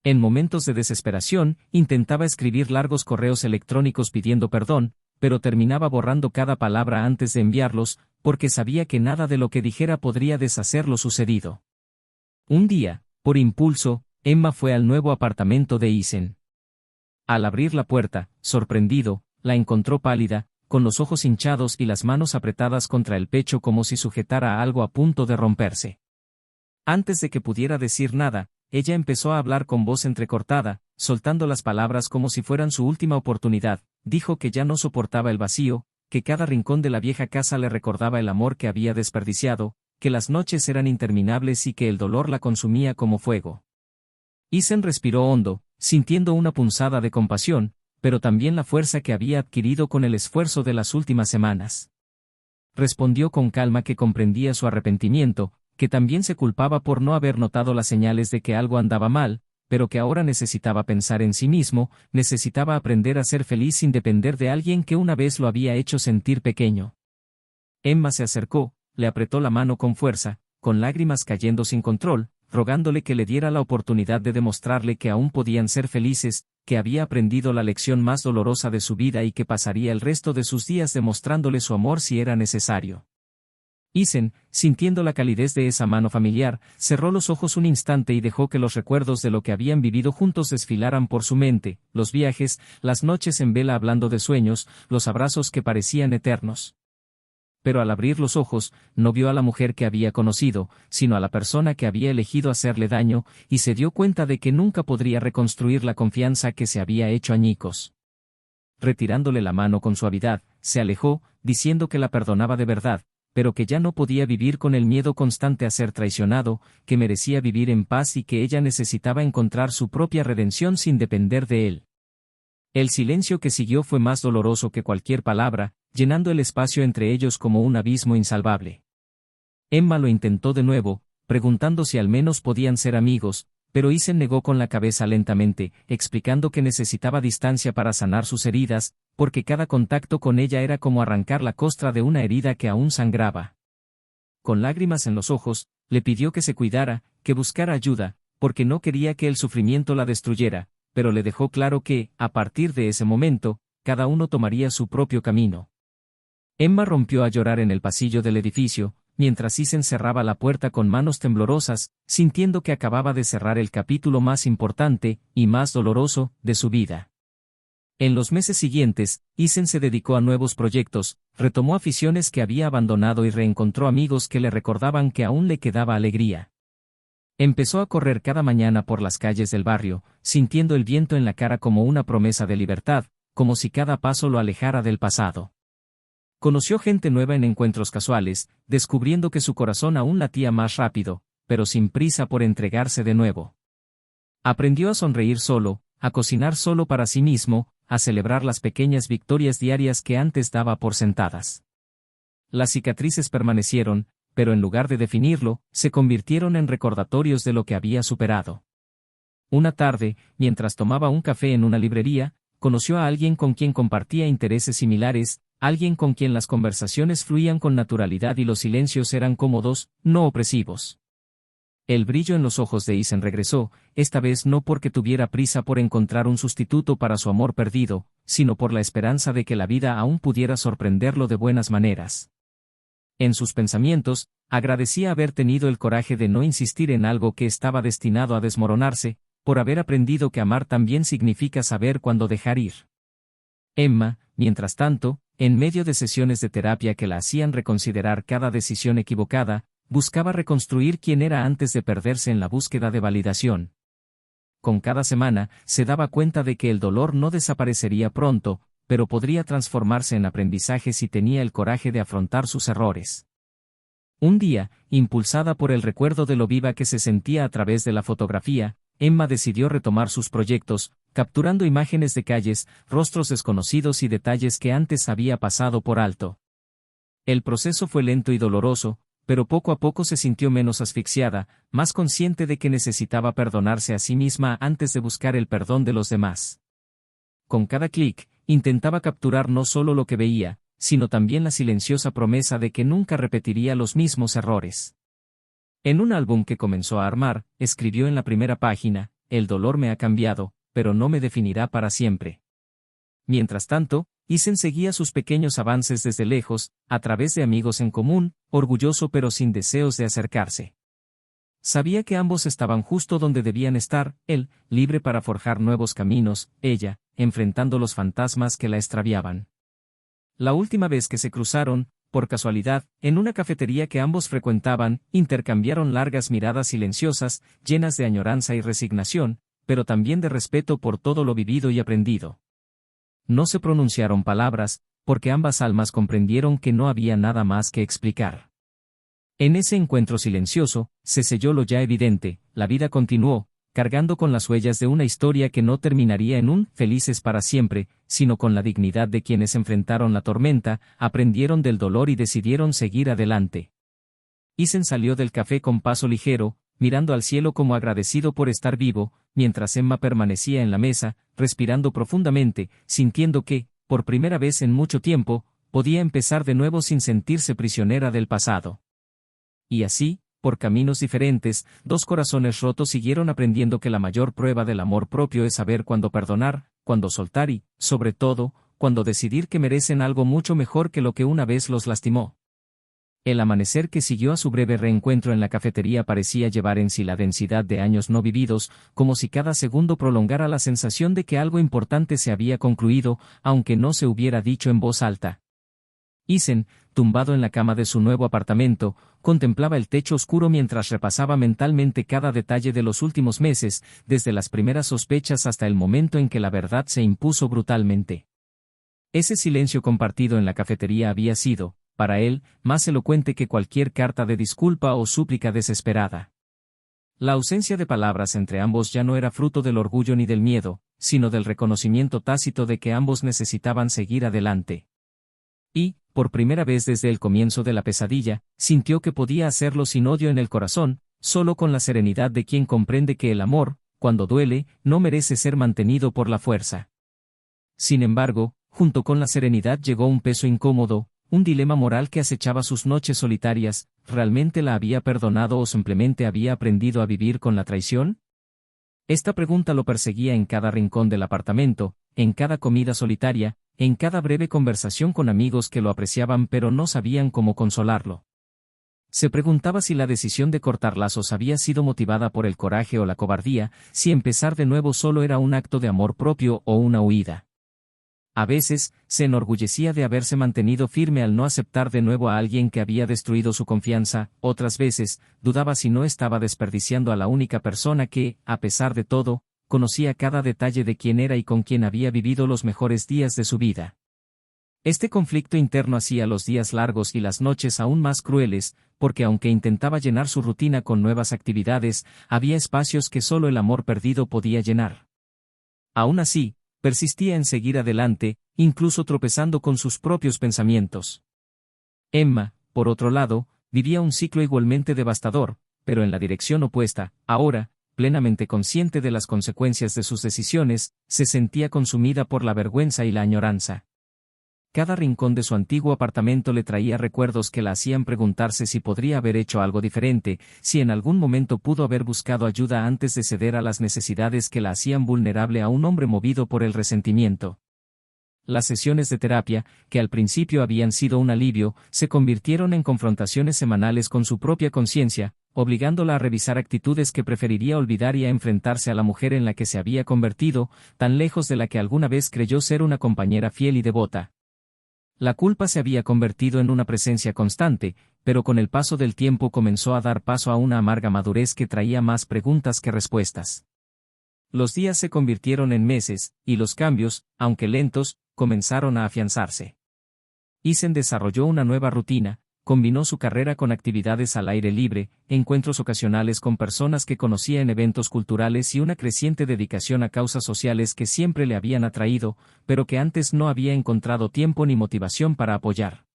En momentos de desesperación, intentaba escribir largos correos electrónicos pidiendo perdón, pero terminaba borrando cada palabra antes de enviarlos, porque sabía que nada de lo que dijera podría deshacer lo sucedido. Un día, por impulso, Emma fue al nuevo apartamento de Isen. Al abrir la puerta, sorprendido, la encontró pálida, con los ojos hinchados y las manos apretadas contra el pecho como si sujetara a algo a punto de romperse. Antes de que pudiera decir nada, ella empezó a hablar con voz entrecortada, soltando las palabras como si fueran su última oportunidad. Dijo que ya no soportaba el vacío, que cada rincón de la vieja casa le recordaba el amor que había desperdiciado, que las noches eran interminables y que el dolor la consumía como fuego. Isen respiró hondo, sintiendo una punzada de compasión, pero también la fuerza que había adquirido con el esfuerzo de las últimas semanas. Respondió con calma que comprendía su arrepentimiento, que también se culpaba por no haber notado las señales de que algo andaba mal, pero que ahora necesitaba pensar en sí mismo, necesitaba aprender a ser feliz sin depender de alguien que una vez lo había hecho sentir pequeño. Emma se acercó, le apretó la mano con fuerza, con lágrimas cayendo sin control, rogándole que le diera la oportunidad de demostrarle que aún podían ser felices, que había aprendido la lección más dolorosa de su vida y que pasaría el resto de sus días demostrándole su amor si era necesario. Isen, sintiendo la calidez de esa mano familiar, cerró los ojos un instante y dejó que los recuerdos de lo que habían vivido juntos desfilaran por su mente, los viajes, las noches en vela hablando de sueños, los abrazos que parecían eternos. Pero al abrir los ojos, no vio a la mujer que había conocido, sino a la persona que había elegido hacerle daño, y se dio cuenta de que nunca podría reconstruir la confianza que se había hecho añicos. Retirándole la mano con suavidad, se alejó, diciendo que la perdonaba de verdad, pero que ya no podía vivir con el miedo constante a ser traicionado, que merecía vivir en paz y que ella necesitaba encontrar su propia redención sin depender de él. El silencio que siguió fue más doloroso que cualquier palabra, llenando el espacio entre ellos como un abismo insalvable. Emma lo intentó de nuevo, preguntando si al menos podían ser amigos, pero Isen negó con la cabeza lentamente, explicando que necesitaba distancia para sanar sus heridas, porque cada contacto con ella era como arrancar la costra de una herida que aún sangraba. Con lágrimas en los ojos, le pidió que se cuidara, que buscara ayuda, porque no quería que el sufrimiento la destruyera, pero le dejó claro que, a partir de ese momento, cada uno tomaría su propio camino. Emma rompió a llorar en el pasillo del edificio, mientras Isen cerraba la puerta con manos temblorosas, sintiendo que acababa de cerrar el capítulo más importante, y más doloroso, de su vida. En los meses siguientes, Isen se dedicó a nuevos proyectos, retomó aficiones que había abandonado y reencontró amigos que le recordaban que aún le quedaba alegría. Empezó a correr cada mañana por las calles del barrio, sintiendo el viento en la cara como una promesa de libertad, como si cada paso lo alejara del pasado. Conoció gente nueva en encuentros casuales, descubriendo que su corazón aún latía más rápido, pero sin prisa por entregarse de nuevo. Aprendió a sonreír solo, a cocinar solo para sí mismo, a celebrar las pequeñas victorias diarias que antes daba por sentadas. Las cicatrices permanecieron, pero en lugar de definirlo, se convirtieron en recordatorios de lo que había superado. Una tarde, mientras tomaba un café en una librería, conoció a alguien con quien compartía intereses similares, alguien con quien las conversaciones fluían con naturalidad y los silencios eran cómodos, no opresivos. El brillo en los ojos de Isen regresó, esta vez no porque tuviera prisa por encontrar un sustituto para su amor perdido, sino por la esperanza de que la vida aún pudiera sorprenderlo de buenas maneras. En sus pensamientos, agradecía haber tenido el coraje de no insistir en algo que estaba destinado a desmoronarse, por haber aprendido que amar también significa saber cuándo dejar ir. Emma, mientras tanto, en medio de sesiones de terapia que la hacían reconsiderar cada decisión equivocada, buscaba reconstruir quién era antes de perderse en la búsqueda de validación. Con cada semana, se daba cuenta de que el dolor no desaparecería pronto, pero podría transformarse en aprendizaje si tenía el coraje de afrontar sus errores. Un día, impulsada por el recuerdo de lo viva que se sentía a través de la fotografía, Emma decidió retomar sus proyectos, capturando imágenes de calles, rostros desconocidos y detalles que antes había pasado por alto. El proceso fue lento y doloroso, pero poco a poco se sintió menos asfixiada, más consciente de que necesitaba perdonarse a sí misma antes de buscar el perdón de los demás. Con cada clic, intentaba capturar no solo lo que veía, sino también la silenciosa promesa de que nunca repetiría los mismos errores. En un álbum que comenzó a armar, escribió en la primera página: "El dolor me ha cambiado, pero no me definirá para siempre". Mientras tanto, Isen seguía sus pequeños avances desde lejos, a través de amigos en común, orgulloso pero sin deseos de acercarse. Sabía que ambos estaban justo donde debían estar, él, libre para forjar nuevos caminos, ella, enfrentando los fantasmas que la extraviaban. La última vez que se cruzaron, por casualidad, en una cafetería que ambos frecuentaban, intercambiaron largas miradas silenciosas, llenas de añoranza y resignación, pero también de respeto por todo lo vivido y aprendido. No se pronunciaron palabras, porque ambas almas comprendieron que no había nada más que explicar. En ese encuentro silencioso, se selló lo ya evidente: la vida continuó, cargando con las huellas de una historia que no terminaría en un felices para siempre, sino con la dignidad de quienes enfrentaron la tormenta, aprendieron del dolor y decidieron seguir adelante. Isen salió del café con paso ligero, mirando al cielo como agradecido por estar vivo, mientras Emma permanecía en la mesa, respirando profundamente, sintiendo que, por primera vez en mucho tiempo, podía empezar de nuevo sin sentirse prisionera del pasado. Y así, por caminos diferentes, dos corazones rotos siguieron aprendiendo que la mayor prueba del amor propio es saber cuándo perdonar, cuándo soltar y, sobre todo, cuándo decidir que merecen algo mucho mejor que lo que una vez los lastimó. El amanecer que siguió a su breve reencuentro en la cafetería parecía llevar en sí la densidad de años no vividos, como si cada segundo prolongara la sensación de que algo importante se había concluido, aunque no se hubiera dicho en voz alta. Isen, tumbado en la cama de su nuevo apartamento, contemplaba el techo oscuro mientras repasaba mentalmente cada detalle de los últimos meses, desde las primeras sospechas hasta el momento en que la verdad se impuso brutalmente. Ese silencio compartido en la cafetería había sido, para él, más elocuente que cualquier carta de disculpa o súplica desesperada. La ausencia de palabras entre ambos ya no era fruto del orgullo ni del miedo, sino del reconocimiento tácito de que ambos necesitaban seguir adelante. Y, por primera vez desde el comienzo de la pesadilla, sintió que podía hacerlo sin odio en el corazón, solo con la serenidad de quien comprende que el amor, cuando duele, no merece ser mantenido por la fuerza. Sin embargo, junto con la serenidad llegó un peso incómodo, un dilema moral que acechaba sus noches solitarias: ¿realmente la había perdonado o simplemente había aprendido a vivir con la traición? Esta pregunta lo perseguía en cada rincón del apartamento, en cada comida solitaria, en cada breve conversación con amigos que lo apreciaban pero no sabían cómo consolarlo. Se preguntaba si la decisión de cortar lazos había sido motivada por el coraje o la cobardía, si empezar de nuevo solo era un acto de amor propio o una huida. A veces, se enorgullecía de haberse mantenido firme al no aceptar de nuevo a alguien que había destruido su confianza; otras veces, dudaba si no estaba desperdiciando a la única persona que, a pesar de todo, conocía cada detalle de quién era y con quien había vivido los mejores días de su vida. Este conflicto interno hacía los días largos y las noches aún más crueles, porque aunque intentaba llenar su rutina con nuevas actividades, había espacios que solo el amor perdido podía llenar. Aún así, persistía en seguir adelante, incluso tropezando con sus propios pensamientos. Emma, por otro lado, vivía un ciclo igualmente devastador, pero en la dirección opuesta. Ahora, plenamente consciente de las consecuencias de sus decisiones, se sentía consumida por la vergüenza y la añoranza. Cada rincón de su antiguo apartamento le traía recuerdos que la hacían preguntarse si podría haber hecho algo diferente, si en algún momento pudo haber buscado ayuda antes de ceder a las necesidades que la hacían vulnerable a un hombre movido por el resentimiento. Las sesiones de terapia, que al principio habían sido un alivio, se convirtieron en confrontaciones semanales con su propia conciencia, obligándola a revisar actitudes que preferiría olvidar y a enfrentarse a la mujer en la que se había convertido, tan lejos de la que alguna vez creyó ser una compañera fiel y devota. La culpa se había convertido en una presencia constante, pero con el paso del tiempo comenzó a dar paso a una amarga madurez que traía más preguntas que respuestas. Los días se convirtieron en meses, y los cambios, aunque lentos, comenzaron a afianzarse. Isen desarrolló una nueva rutina, combinó su carrera con actividades al aire libre, encuentros ocasionales con personas que conocía en eventos culturales y una creciente dedicación a causas sociales que siempre le habían atraído, pero que antes no había encontrado tiempo ni motivación para apoyar.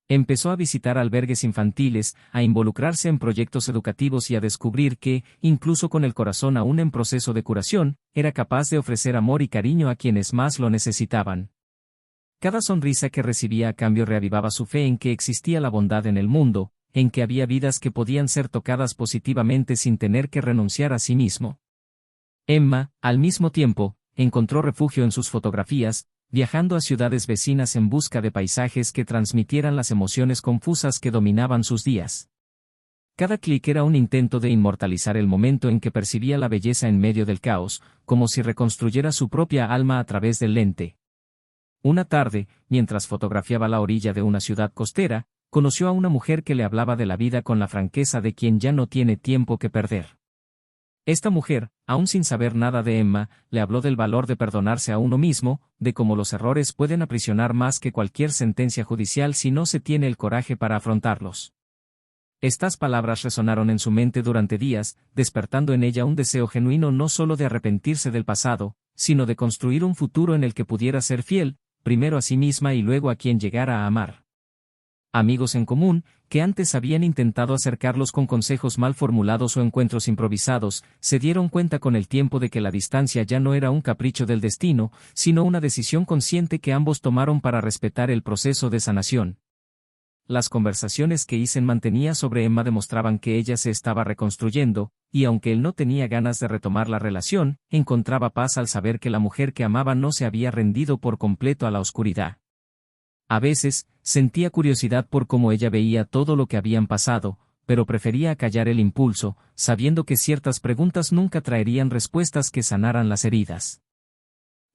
Empezó a visitar albergues infantiles, a involucrarse en proyectos educativos y a descubrir que, incluso con el corazón aún en proceso de curación, era capaz de ofrecer amor y cariño a quienes más lo necesitaban. Cada sonrisa que recibía a cambio reavivaba su fe en que existía la bondad en el mundo, en que había vidas que podían ser tocadas positivamente sin tener que renunciar a sí mismo. Emma, al mismo tiempo, encontró refugio en sus fotografías, viajando a ciudades vecinas en busca de paisajes que transmitieran las emociones confusas que dominaban sus días. Cada clic era un intento de inmortalizar el momento en que percibía la belleza en medio del caos, como si reconstruyera su propia alma a través del lente. Una tarde, mientras fotografiaba la orilla de una ciudad costera, conoció a una mujer que le hablaba de la vida con la franqueza de quien ya no tiene tiempo que perder. Esta mujer, aún sin saber nada de Emma, le habló del valor de perdonarse a uno mismo, de cómo los errores pueden aprisionar más que cualquier sentencia judicial si no se tiene el coraje para afrontarlos. Estas palabras resonaron en su mente durante días, despertando en ella un deseo genuino no solo de arrepentirse del pasado, sino de construir un futuro en el que pudiera ser fiel, primero a sí misma y luego a quien llegara a amar. Amigos en común, que antes habían intentado acercarlos con consejos mal formulados o encuentros improvisados, se dieron cuenta con el tiempo de que la distancia ya no era un capricho del destino, sino una decisión consciente que ambos tomaron para respetar el proceso de sanación. Las conversaciones que Isen mantenía sobre Emma demostraban que ella se estaba reconstruyendo, y aunque él no tenía ganas de retomar la relación, encontraba paz al saber que la mujer que amaba no se había rendido por completo a la oscuridad. A veces, sentía curiosidad por cómo ella veía todo lo que habían pasado, pero prefería acallar el impulso, sabiendo que ciertas preguntas nunca traerían respuestas que sanaran las heridas.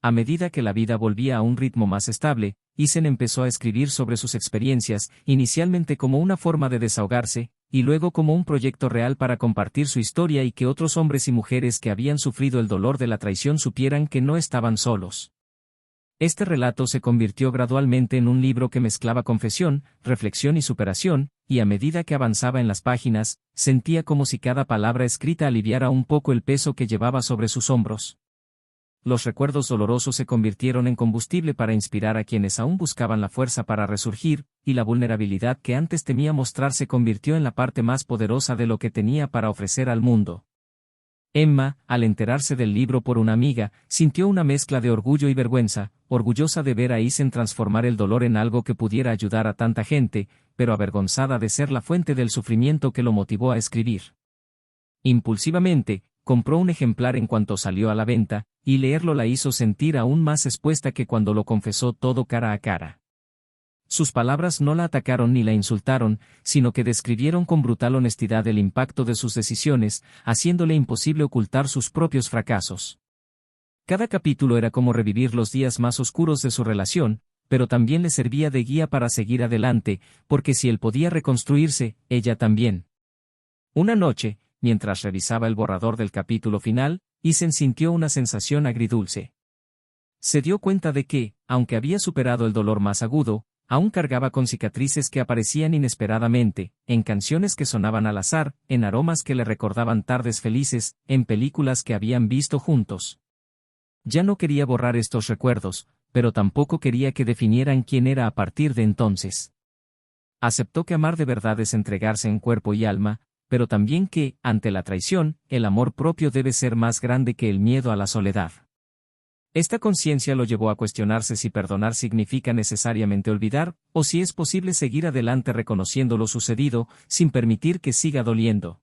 A medida que la vida volvía a un ritmo más estable, Isen empezó a escribir sobre sus experiencias, inicialmente como una forma de desahogarse, y luego como un proyecto real para compartir su historia y que otros hombres y mujeres que habían sufrido el dolor de la traición supieran que no estaban solos. Este relato se convirtió gradualmente en un libro que mezclaba confesión, reflexión y superación, y a medida que avanzaba en las páginas, sentía como si cada palabra escrita aliviara un poco el peso que llevaba sobre sus hombros. Los recuerdos dolorosos se convirtieron en combustible para inspirar a quienes aún buscaban la fuerza para resurgir, y la vulnerabilidad que antes temía mostrar se convirtió en la parte más poderosa de lo que tenía para ofrecer al mundo. Emma, al enterarse del libro por una amiga, sintió una mezcla de orgullo y vergüenza, orgullosa de ver a Isen transformar el dolor en algo que pudiera ayudar a tanta gente, pero avergonzada de ser la fuente del sufrimiento que lo motivó a escribir. Impulsivamente, compró un ejemplar en cuanto salió a la venta, y leerlo la hizo sentir aún más expuesta que cuando lo confesó todo cara a cara. Sus palabras no la atacaron ni la insultaron, sino que describieron con brutal honestidad el impacto de sus decisiones, haciéndole imposible ocultar sus propios fracasos. Cada capítulo era como revivir los días más oscuros de su relación, pero también le servía de guía para seguir adelante, porque si él podía reconstruirse, ella también. Una noche, mientras revisaba el borrador del capítulo final, Isen sintió una sensación agridulce. Se dio cuenta de que, aunque había superado el dolor más agudo, aún cargaba con cicatrices que aparecían inesperadamente, en canciones que sonaban al azar, en aromas que le recordaban tardes felices, en películas que habían visto juntos. Ya no quería borrar estos recuerdos, pero tampoco quería que definieran quién era a partir de entonces. Aceptó que amar de verdad es entregarse en cuerpo y alma, pero también que, ante la traición, el amor propio debe ser más grande que el miedo a la soledad. Esta conciencia lo llevó a cuestionarse si perdonar significa necesariamente olvidar, o si es posible seguir adelante reconociendo lo sucedido, sin permitir que siga doliendo.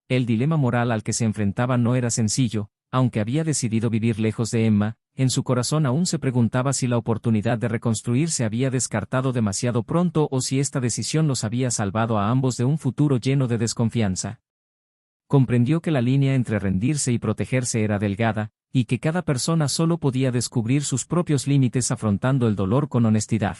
El dilema moral al que se enfrentaba no era sencillo, aunque había decidido vivir lejos de Emma, en su corazón aún se preguntaba si la oportunidad de reconstruir se había descartado demasiado pronto o si esta decisión los había salvado a ambos de un futuro lleno de desconfianza. Comprendió que la línea entre rendirse y protegerse era delgada, y que cada persona solo podía descubrir sus propios límites afrontando el dolor con honestidad.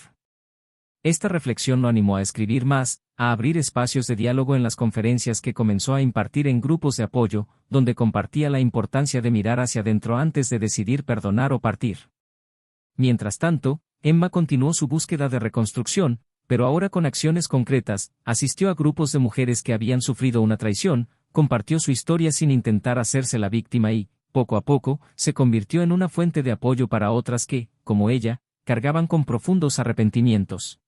Esta reflexión lo animó a escribir más, a abrir espacios de diálogo en las conferencias que comenzó a impartir en grupos de apoyo, donde compartía la importancia de mirar hacia adentro antes de decidir perdonar o partir. Mientras tanto, Emma continuó su búsqueda de reconstrucción, pero ahora con acciones concretas, asistió a grupos de mujeres que habían sufrido una traición, compartió su historia sin intentar hacerse la víctima y, poco a poco, se convirtió en una fuente de apoyo para otras que, como ella, cargaban con profundos arrepentimientos.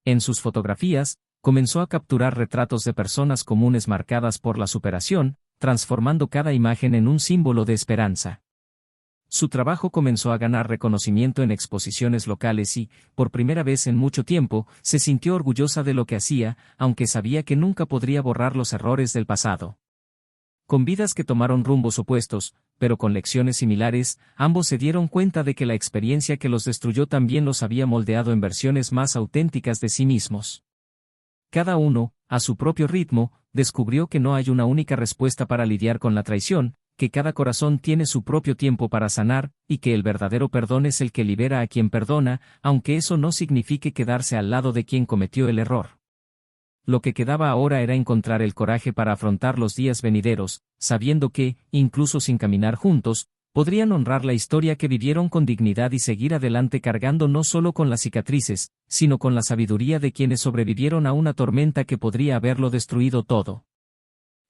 En sus fotografías, comenzó a capturar retratos de personas comunes marcadas por la superación, transformando cada imagen en un símbolo de esperanza. Su trabajo comenzó a ganar reconocimiento en exposiciones locales y, por primera vez en mucho tiempo, se sintió orgullosa de lo que hacía, aunque sabía que nunca podría borrar los errores del pasado. Con vidas que tomaron rumbos opuestos, pero con lecciones similares, ambos se dieron cuenta de que la experiencia que los destruyó también los había moldeado en versiones más auténticas de sí mismos. Cada uno, a su propio ritmo, descubrió que no hay una única respuesta para lidiar con la traición, que cada corazón tiene su propio tiempo para sanar, y que el verdadero perdón es el que libera a quien perdona, aunque eso no signifique quedarse al lado de quien cometió el error. Lo que quedaba ahora era encontrar el coraje para afrontar los días venideros, sabiendo que, incluso sin caminar juntos, podrían honrar la historia que vivieron con dignidad y seguir adelante cargando no solo con las cicatrices, sino con la sabiduría de quienes sobrevivieron a una tormenta que podría haberlo destruido todo.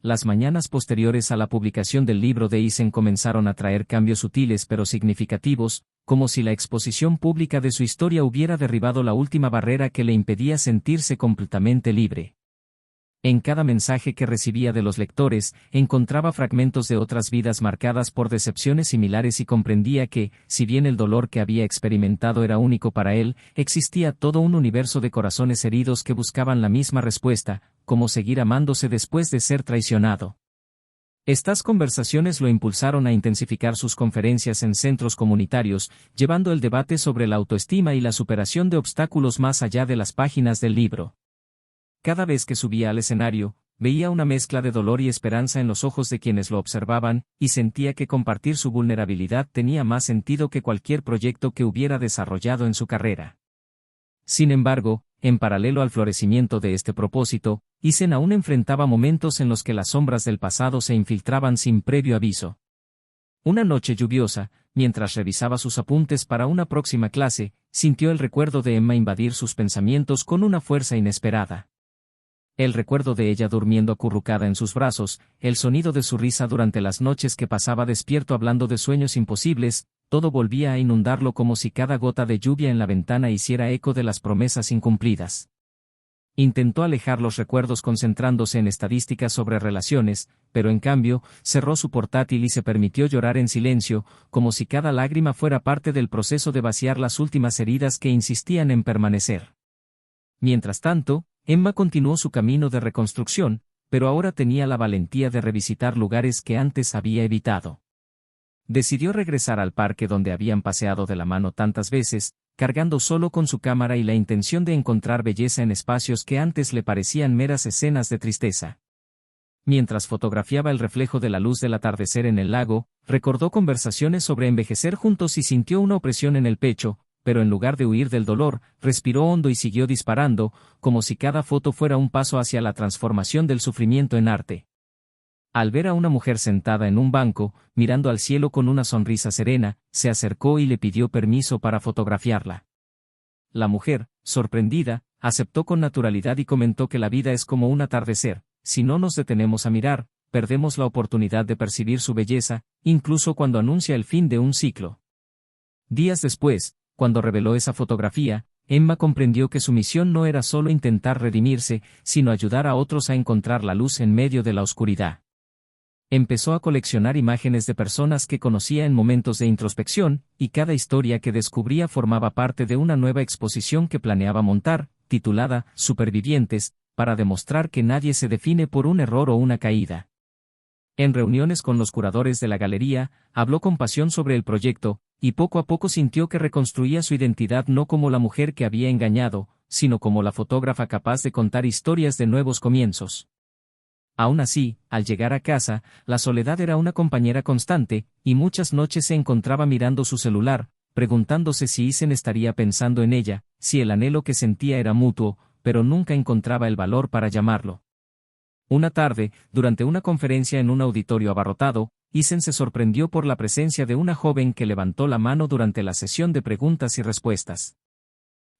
Las mañanas posteriores a la publicación del libro de Eisen comenzaron a traer cambios sutiles pero significativos, como si la exposición pública de su historia hubiera derribado la última barrera que le impedía sentirse completamente libre. En cada mensaje que recibía de los lectores, encontraba fragmentos de otras vidas marcadas por decepciones similares y comprendía que, si bien el dolor que había experimentado era único para él, existía todo un universo de corazones heridos que buscaban la misma respuesta, como seguir amándose después de ser traicionado. Estas conversaciones lo impulsaron a intensificar sus conferencias en centros comunitarios, llevando el debate sobre la autoestima y la superación de obstáculos más allá de las páginas del libro. Cada vez que subía al escenario, veía una mezcla de dolor y esperanza en los ojos de quienes lo observaban, y sentía que compartir su vulnerabilidad tenía más sentido que cualquier proyecto que hubiera desarrollado en su carrera. Sin embargo, en paralelo al florecimiento de este propósito, Eisen aún enfrentaba momentos en los que las sombras del pasado se infiltraban sin previo aviso. Una noche lluviosa, mientras revisaba sus apuntes para una próxima clase, sintió el recuerdo de Emma invadir sus pensamientos con una fuerza inesperada. El recuerdo de ella durmiendo acurrucada en sus brazos, el sonido de su risa durante las noches que pasaba despierto hablando de sueños imposibles, todo volvía a inundarlo como si cada gota de lluvia en la ventana hiciera eco de las promesas incumplidas. Intentó alejar los recuerdos concentrándose en estadísticas sobre relaciones, pero en cambio, cerró su portátil y se permitió llorar en silencio, como si cada lágrima fuera parte del proceso de vaciar las últimas heridas que insistían en permanecer. Mientras tanto, Emma continuó su camino de reconstrucción, pero ahora tenía la valentía de revisitar lugares que antes había evitado. Decidió regresar al parque donde habían paseado de la mano tantas veces, cargando solo con su cámara y la intención de encontrar belleza en espacios que antes le parecían meras escenas de tristeza. Mientras fotografiaba el reflejo de la luz del atardecer en el lago, recordó conversaciones sobre envejecer juntos y sintió una opresión en el pecho, pero en lugar de huir del dolor, respiró hondo y siguió disparando, como si cada foto fuera un paso hacia la transformación del sufrimiento en arte. Al ver a una mujer sentada en un banco, mirando al cielo con una sonrisa serena, se acercó y le pidió permiso para fotografiarla. La mujer, sorprendida, aceptó con naturalidad y comentó que la vida es como un atardecer, si no nos detenemos a mirar, perdemos la oportunidad de percibir su belleza, incluso cuando anuncia el fin de un ciclo. Días después, cuando reveló esa fotografía, Emma comprendió que su misión no era solo intentar redimirse, sino ayudar a otros a encontrar la luz en medio de la oscuridad. Empezó a coleccionar imágenes de personas que conocía en momentos de introspección, y cada historia que descubría formaba parte de una nueva exposición que planeaba montar, titulada Supervivientes, para demostrar que nadie se define por un error o una caída. En reuniones con los curadores de la galería, habló con pasión sobre el proyecto, y poco a poco sintió que reconstruía su identidad no como la mujer que había engañado, sino como la fotógrafa capaz de contar historias de nuevos comienzos. Aún así, al llegar a casa, la soledad era una compañera constante, y muchas noches se encontraba mirando su celular, preguntándose si Isen estaría pensando en ella, si el anhelo que sentía era mutuo, pero nunca encontraba el valor para llamarlo. Una tarde, durante una conferencia en un auditorio abarrotado, Isen se sorprendió por la presencia de una joven que levantó la mano durante la sesión de preguntas y respuestas.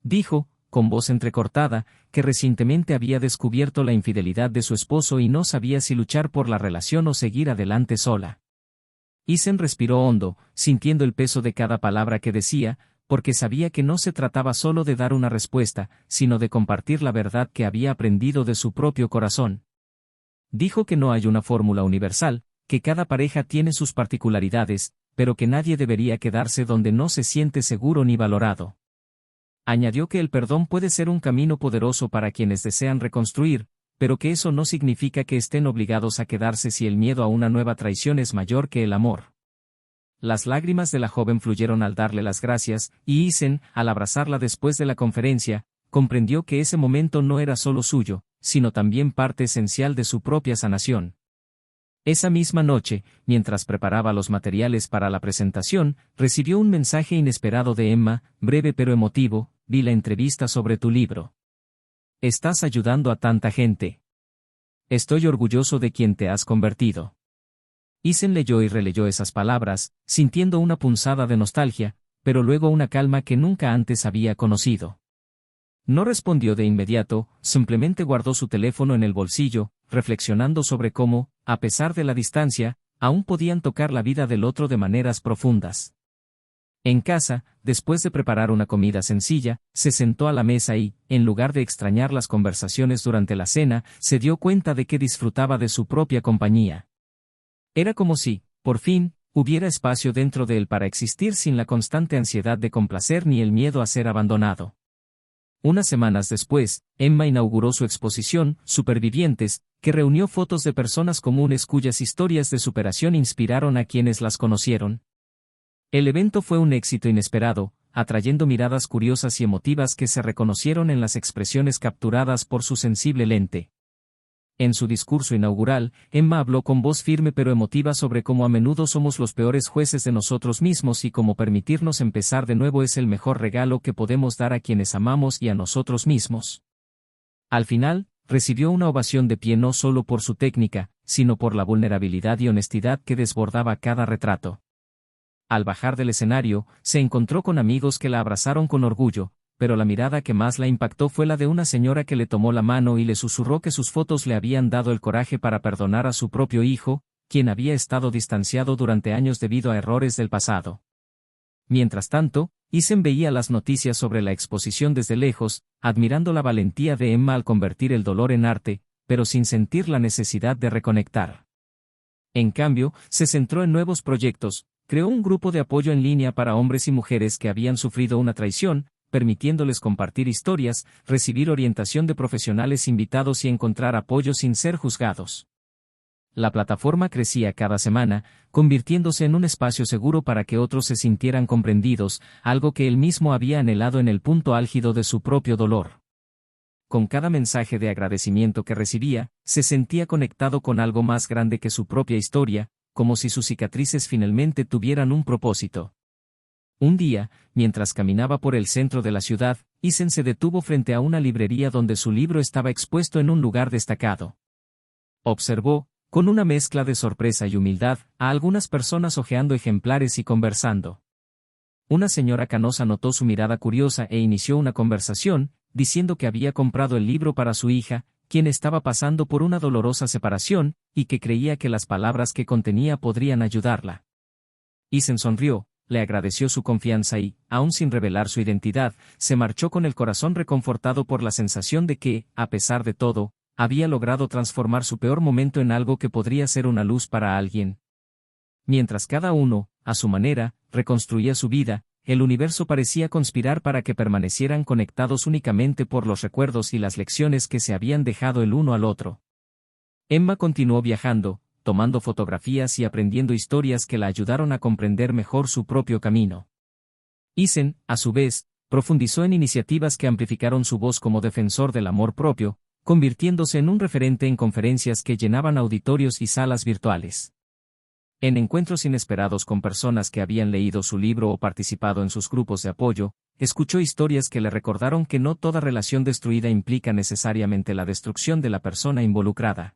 Dijo, con voz entrecortada, que recientemente había descubierto la infidelidad de su esposo y no sabía si luchar por la relación o seguir adelante sola. Isen respiró hondo, sintiendo el peso de cada palabra que decía, porque sabía que no se trataba solo de dar una respuesta, sino de compartir la verdad que había aprendido de su propio corazón. Dijo que no hay una fórmula universal, que cada pareja tiene sus particularidades, pero que nadie debería quedarse donde no se siente seguro ni valorado. Añadió que el perdón puede ser un camino poderoso para quienes desean reconstruir, pero que eso no significa que estén obligados a quedarse si el miedo a una nueva traición es mayor que el amor. Las lágrimas de la joven fluyeron al darle las gracias, y Isen, al abrazarla después de la conferencia, comprendió que ese momento no era solo suyo, sino también parte esencial de su propia sanación. Esa misma noche, mientras preparaba los materiales para la presentación, recibió un mensaje inesperado de Emma, breve pero emotivo: vi la entrevista sobre tu libro. Estás ayudando a tanta gente. Estoy orgulloso de quien te has convertido. Isen leyó y releyó esas palabras, sintiendo una punzada de nostalgia, pero luego una calma que nunca antes había conocido. No respondió de inmediato, simplemente guardó su teléfono en el bolsillo, reflexionando sobre cómo, a pesar de la distancia, aún podían tocar la vida del otro de maneras profundas. En casa, después de preparar una comida sencilla, se sentó a la mesa y, en lugar de extrañar las conversaciones durante la cena, se dio cuenta de que disfrutaba de su propia compañía. Era como si, por fin, hubiera espacio dentro de él para existir sin la constante ansiedad de complacer ni el miedo a ser abandonado. Unas semanas después, Emma inauguró su exposición, Supervivientes, que reunió fotos de personas comunes cuyas historias de superación inspiraron a quienes las conocieron. El evento fue un éxito inesperado, atrayendo miradas curiosas y emotivas que se reconocieron en las expresiones capturadas por su sensible lente. En su discurso inaugural, Emma habló con voz firme pero emotiva sobre cómo a menudo somos los peores jueces de nosotros mismos y cómo permitirnos empezar de nuevo es el mejor regalo que podemos dar a quienes amamos y a nosotros mismos. Al final, recibió una ovación de pie no solo por su técnica, sino por la vulnerabilidad y honestidad que desbordaba cada retrato. Al bajar del escenario, se encontró con amigos que la abrazaron con orgullo, pero la mirada que más la impactó fue la de una señora que le tomó la mano y le susurró que sus fotos le habían dado el coraje para perdonar a su propio hijo, quien había estado distanciado durante años debido a errores del pasado. Mientras tanto, Isen veía las noticias sobre la exposición desde lejos, admirando la valentía de Emma al convertir el dolor en arte, pero sin sentir la necesidad de reconectar. En cambio, se centró en nuevos proyectos, creó un grupo de apoyo en línea para hombres y mujeres que habían sufrido una traición, permitiéndoles compartir historias, recibir orientación de profesionales invitados y encontrar apoyo sin ser juzgados. La plataforma crecía cada semana, convirtiéndose en un espacio seguro para que otros se sintieran comprendidos, algo que él mismo había anhelado en el punto álgido de su propio dolor. Con cada mensaje de agradecimiento que recibía, se sentía conectado con algo más grande que su propia historia, como si sus cicatrices finalmente tuvieran un propósito. Un día, mientras caminaba por el centro de la ciudad, Isen se detuvo frente a una librería donde su libro estaba expuesto en un lugar destacado. Observó, con una mezcla de sorpresa y humildad, a algunas personas hojeando ejemplares y conversando. Una señora canosa notó su mirada curiosa e inició una conversación, diciendo que había comprado el libro para su hija, quien estaba pasando por una dolorosa separación, y que creía que las palabras que contenía podrían ayudarla. Isen sonrió, le agradeció su confianza y, aún sin revelar su identidad, se marchó con el corazón reconfortado por la sensación de que, a pesar de todo, había logrado transformar su peor momento en algo que podría ser una luz para alguien. Mientras cada uno, a su manera, reconstruía su vida, el universo parecía conspirar para que permanecieran conectados únicamente por los recuerdos y las lecciones que se habían dejado el uno al otro. Emma continuó viajando, tomando fotografías y aprendiendo historias que la ayudaron a comprender mejor su propio camino. Isen, a su vez, profundizó en iniciativas que amplificaron su voz como defensor del amor propio, convirtiéndose en un referente en conferencias que llenaban auditorios y salas virtuales. En encuentros inesperados con personas que habían leído su libro o participado en sus grupos de apoyo, escuchó historias que le recordaron que no toda relación destruida implica necesariamente la destrucción de la persona involucrada.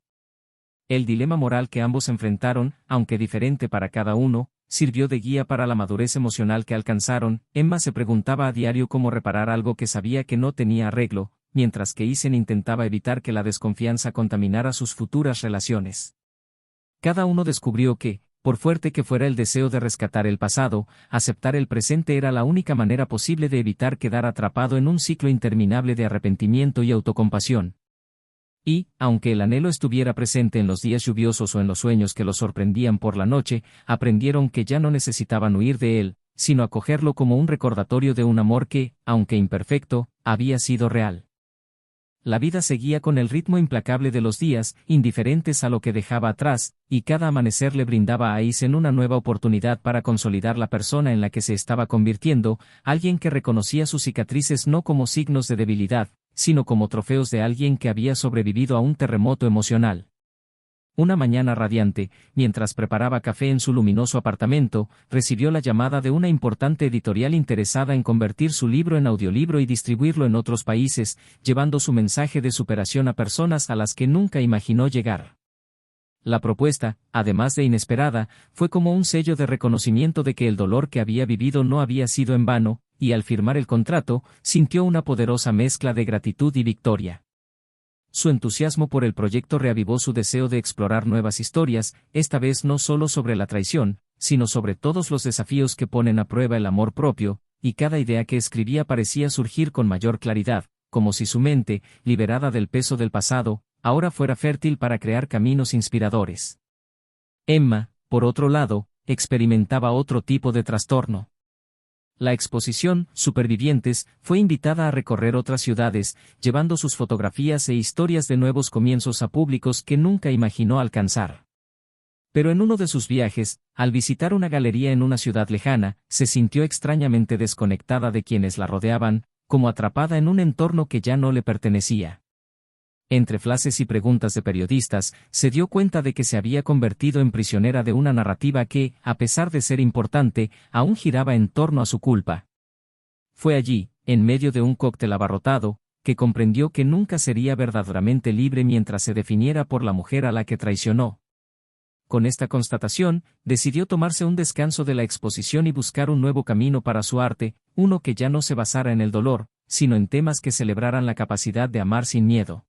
El dilema moral que ambos enfrentaron, aunque diferente para cada uno, sirvió de guía para la madurez emocional que alcanzaron. Emma se preguntaba a diario cómo reparar algo que sabía que no tenía arreglo, mientras que Isen intentaba evitar que la desconfianza contaminara sus futuras relaciones. Cada uno descubrió que, por fuerte que fuera el deseo de rescatar el pasado, aceptar el presente era la única manera posible de evitar quedar atrapado en un ciclo interminable de arrepentimiento y autocompasión. Y, aunque el anhelo estuviera presente en los días lluviosos o en los sueños que los sorprendían por la noche, aprendieron que ya no necesitaban huir de él, sino acogerlo como un recordatorio de un amor que, aunque imperfecto, había sido real. La vida seguía con el ritmo implacable de los días, indiferentes a lo que dejaba atrás, y cada amanecer le brindaba a Isen una nueva oportunidad para consolidar la persona en la que se estaba convirtiendo, alguien que reconocía sus cicatrices no como signos de debilidad, sino como trofeos de alguien que había sobrevivido a un terremoto emocional. Una mañana radiante, mientras preparaba café en su luminoso apartamento, recibió la llamada de una importante editorial interesada en convertir su libro en audiolibro y distribuirlo en otros países, llevando su mensaje de superación a personas a las que nunca imaginó llegar. La propuesta, además de inesperada, fue como un sello de reconocimiento de que el dolor que había vivido no había sido en vano, y al firmar el contrato, sintió una poderosa mezcla de gratitud y victoria. Su entusiasmo por el proyecto reavivó su deseo de explorar nuevas historias, esta vez no solo sobre la traición, sino sobre todos los desafíos que ponen a prueba el amor propio, y cada idea que escribía parecía surgir con mayor claridad, como si su mente, liberada del peso del pasado, ahora fuera fértil para crear caminos inspiradores. Emma, por otro lado, experimentaba otro tipo de trastorno. La exposición, Supervivientes, fue invitada a recorrer otras ciudades, llevando sus fotografías e historias de nuevos comienzos a públicos que nunca imaginó alcanzar. Pero en uno de sus viajes, al visitar una galería en una ciudad lejana, se sintió extrañamente desconectada de quienes la rodeaban, como atrapada en un entorno que ya no le pertenecía. Entre frases y preguntas de periodistas, se dio cuenta de que se había convertido en prisionera de una narrativa que, a pesar de ser importante, aún giraba en torno a su culpa. Fue allí, en medio de un cóctel abarrotado, que comprendió que nunca sería verdaderamente libre mientras se definiera por la mujer a la que traicionó. Con esta constatación, decidió tomarse un descanso de la exposición y buscar un nuevo camino para su arte, uno que ya no se basara en el dolor, sino en temas que celebraran la capacidad de amar sin miedo.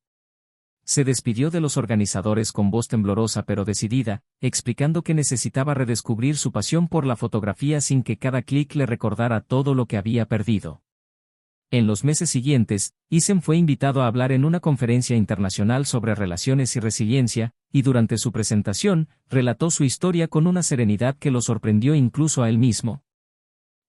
Se despidió de los organizadores con voz temblorosa pero decidida, explicando que necesitaba redescubrir su pasión por la fotografía sin que cada clic le recordara todo lo que había perdido. En los meses siguientes, Isen fue invitado a hablar en una conferencia internacional sobre relaciones y resiliencia, y durante su presentación, relató su historia con una serenidad que lo sorprendió incluso a él mismo.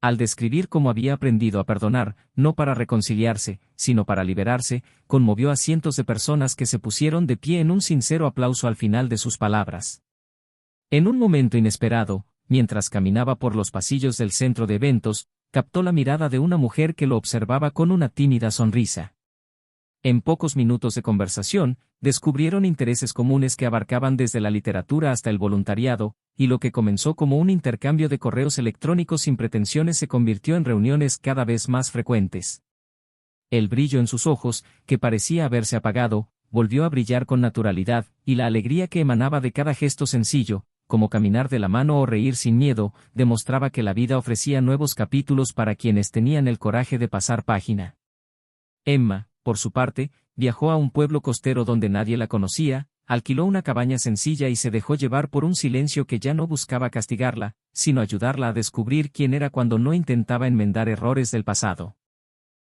Al describir cómo había aprendido a perdonar, no para reconciliarse, sino para liberarse, conmovió a cientos de personas que se pusieron de pie en un sincero aplauso al final de sus palabras. En un momento inesperado, mientras caminaba por los pasillos del centro de eventos, captó la mirada de una mujer que lo observaba con una tímida sonrisa. En pocos minutos de conversación, descubrieron intereses comunes que abarcaban desde la literatura hasta el voluntariado, y lo que comenzó como un intercambio de correos electrónicos sin pretensiones se convirtió en reuniones cada vez más frecuentes. El brillo en sus ojos, que parecía haberse apagado, volvió a brillar con naturalidad, y la alegría que emanaba de cada gesto sencillo, como caminar de la mano o reír sin miedo, demostraba que la vida ofrecía nuevos capítulos para quienes tenían el coraje de pasar página. Emma, por su parte, viajó a un pueblo costero donde nadie la conocía, alquiló una cabaña sencilla y se dejó llevar por un silencio que ya no buscaba castigarla, sino ayudarla a descubrir quién era cuando no intentaba enmendar errores del pasado.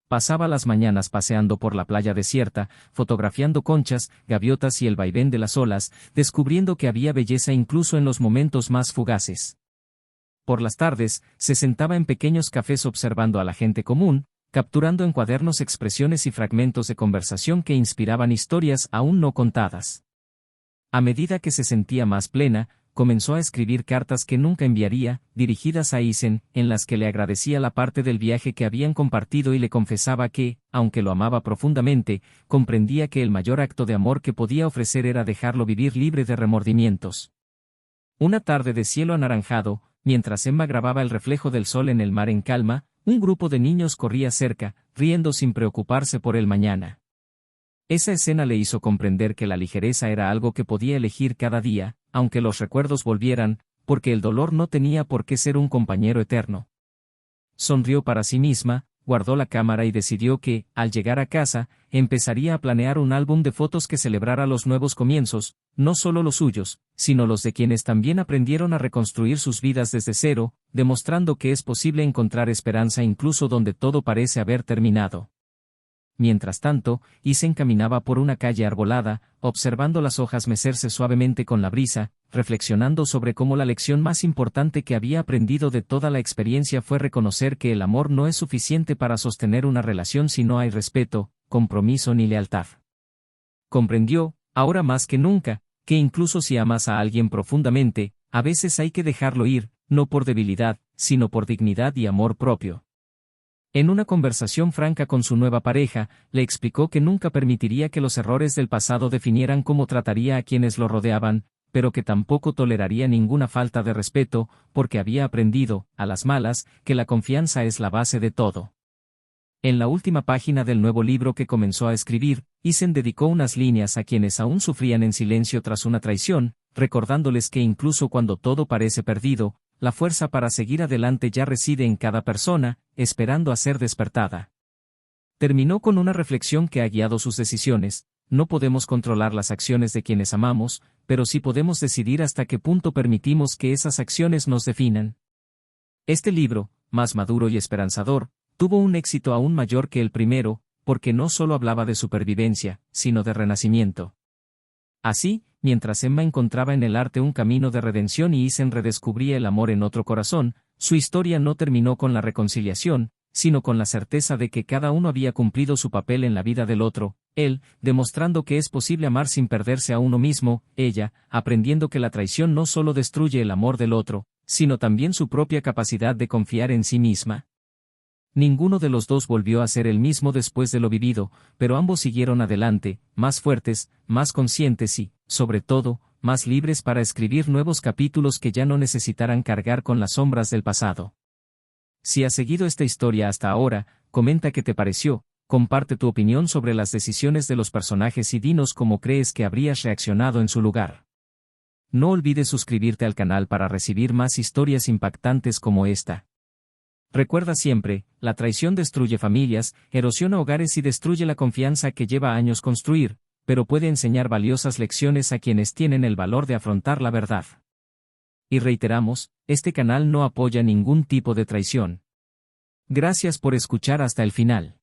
Pasaba las mañanas paseando por la playa desierta, fotografiando conchas, gaviotas y el vaivén de las olas, descubriendo que había belleza incluso en los momentos más fugaces. Por las tardes, se sentaba en pequeños cafés observando a la gente común, capturando en cuadernos expresiones y fragmentos de conversación que inspiraban historias aún no contadas. A medida que se sentía más plena, comenzó a escribir cartas que nunca enviaría, dirigidas a Isen, en las que le agradecía la parte del viaje que habían compartido y le confesaba que, aunque lo amaba profundamente, comprendía que el mayor acto de amor que podía ofrecer era dejarlo vivir libre de remordimientos. Una tarde de cielo anaranjado, mientras Emma grababa el reflejo del sol en el mar en calma, un grupo de niños corría cerca, riendo sin preocuparse por el mañana. Esa escena le hizo comprender que la ligereza era algo que podía elegir cada día, aunque los recuerdos volvieran, porque el dolor no tenía por qué ser un compañero eterno. Sonrió para sí misma, guardó la cámara y decidió que, al llegar a casa, empezaría a planear un álbum de fotos que celebrara los nuevos comienzos, no solo los suyos, sino los de quienes también aprendieron a reconstruir sus vidas desde cero, demostrando que es posible encontrar esperanza incluso donde todo parece haber terminado. Mientras tanto, Isen caminaba por una calle arbolada, observando las hojas mecerse suavemente con la brisa, reflexionando sobre cómo la lección más importante que había aprendido de toda la experiencia fue reconocer que el amor no es suficiente para sostener una relación si no hay respeto, compromiso ni lealtad. Comprendió, ahora más que nunca, que incluso si amas a alguien profundamente, a veces hay que dejarlo ir, no por debilidad, sino por dignidad y amor propio. En una conversación franca con su nueva pareja, le explicó que nunca permitiría que los errores del pasado definieran cómo trataría a quienes lo rodeaban, pero que tampoco toleraría ninguna falta de respeto, porque había aprendido, a las malas, que la confianza es la base de todo. En la última página del nuevo libro que comenzó a escribir, Isen dedicó unas líneas a quienes aún sufrían en silencio tras una traición, recordándoles que incluso cuando todo parece perdido, la fuerza para seguir adelante ya reside en cada persona, esperando a ser despertada. Terminó con una reflexión que ha guiado sus decisiones: no podemos controlar las acciones de quienes amamos, pero sí podemos decidir hasta qué punto permitimos que esas acciones nos definan. Este libro, más maduro y esperanzador, tuvo un éxito aún mayor que el primero, porque no solo hablaba de supervivencia, sino de renacimiento. Así, mientras Emma encontraba en el arte un camino de redención y Isen redescubría el amor en otro corazón, su historia no terminó con la reconciliación, sino con la certeza de que cada uno había cumplido su papel en la vida del otro, él, demostrando que es posible amar sin perderse a uno mismo, ella, aprendiendo que la traición no solo destruye el amor del otro, sino también su propia capacidad de confiar en sí misma. Ninguno de los dos volvió a ser el mismo después de lo vivido, pero ambos siguieron adelante, más fuertes, más conscientes y, sobre todo, más libres para escribir nuevos capítulos que ya no necesitaran cargar con las sombras del pasado. Si has seguido esta historia hasta ahora, comenta qué te pareció, comparte tu opinión sobre las decisiones de los personajes y dinos cómo crees que habrías reaccionado en su lugar. No olvides suscribirte al canal para recibir más historias impactantes como esta. Recuerda siempre, la traición destruye familias, erosiona hogares y destruye la confianza que lleva años construir, pero puede enseñar valiosas lecciones a quienes tienen el valor de afrontar la verdad. Y reiteramos, este canal no apoya ningún tipo de traición. Gracias por escuchar hasta el final.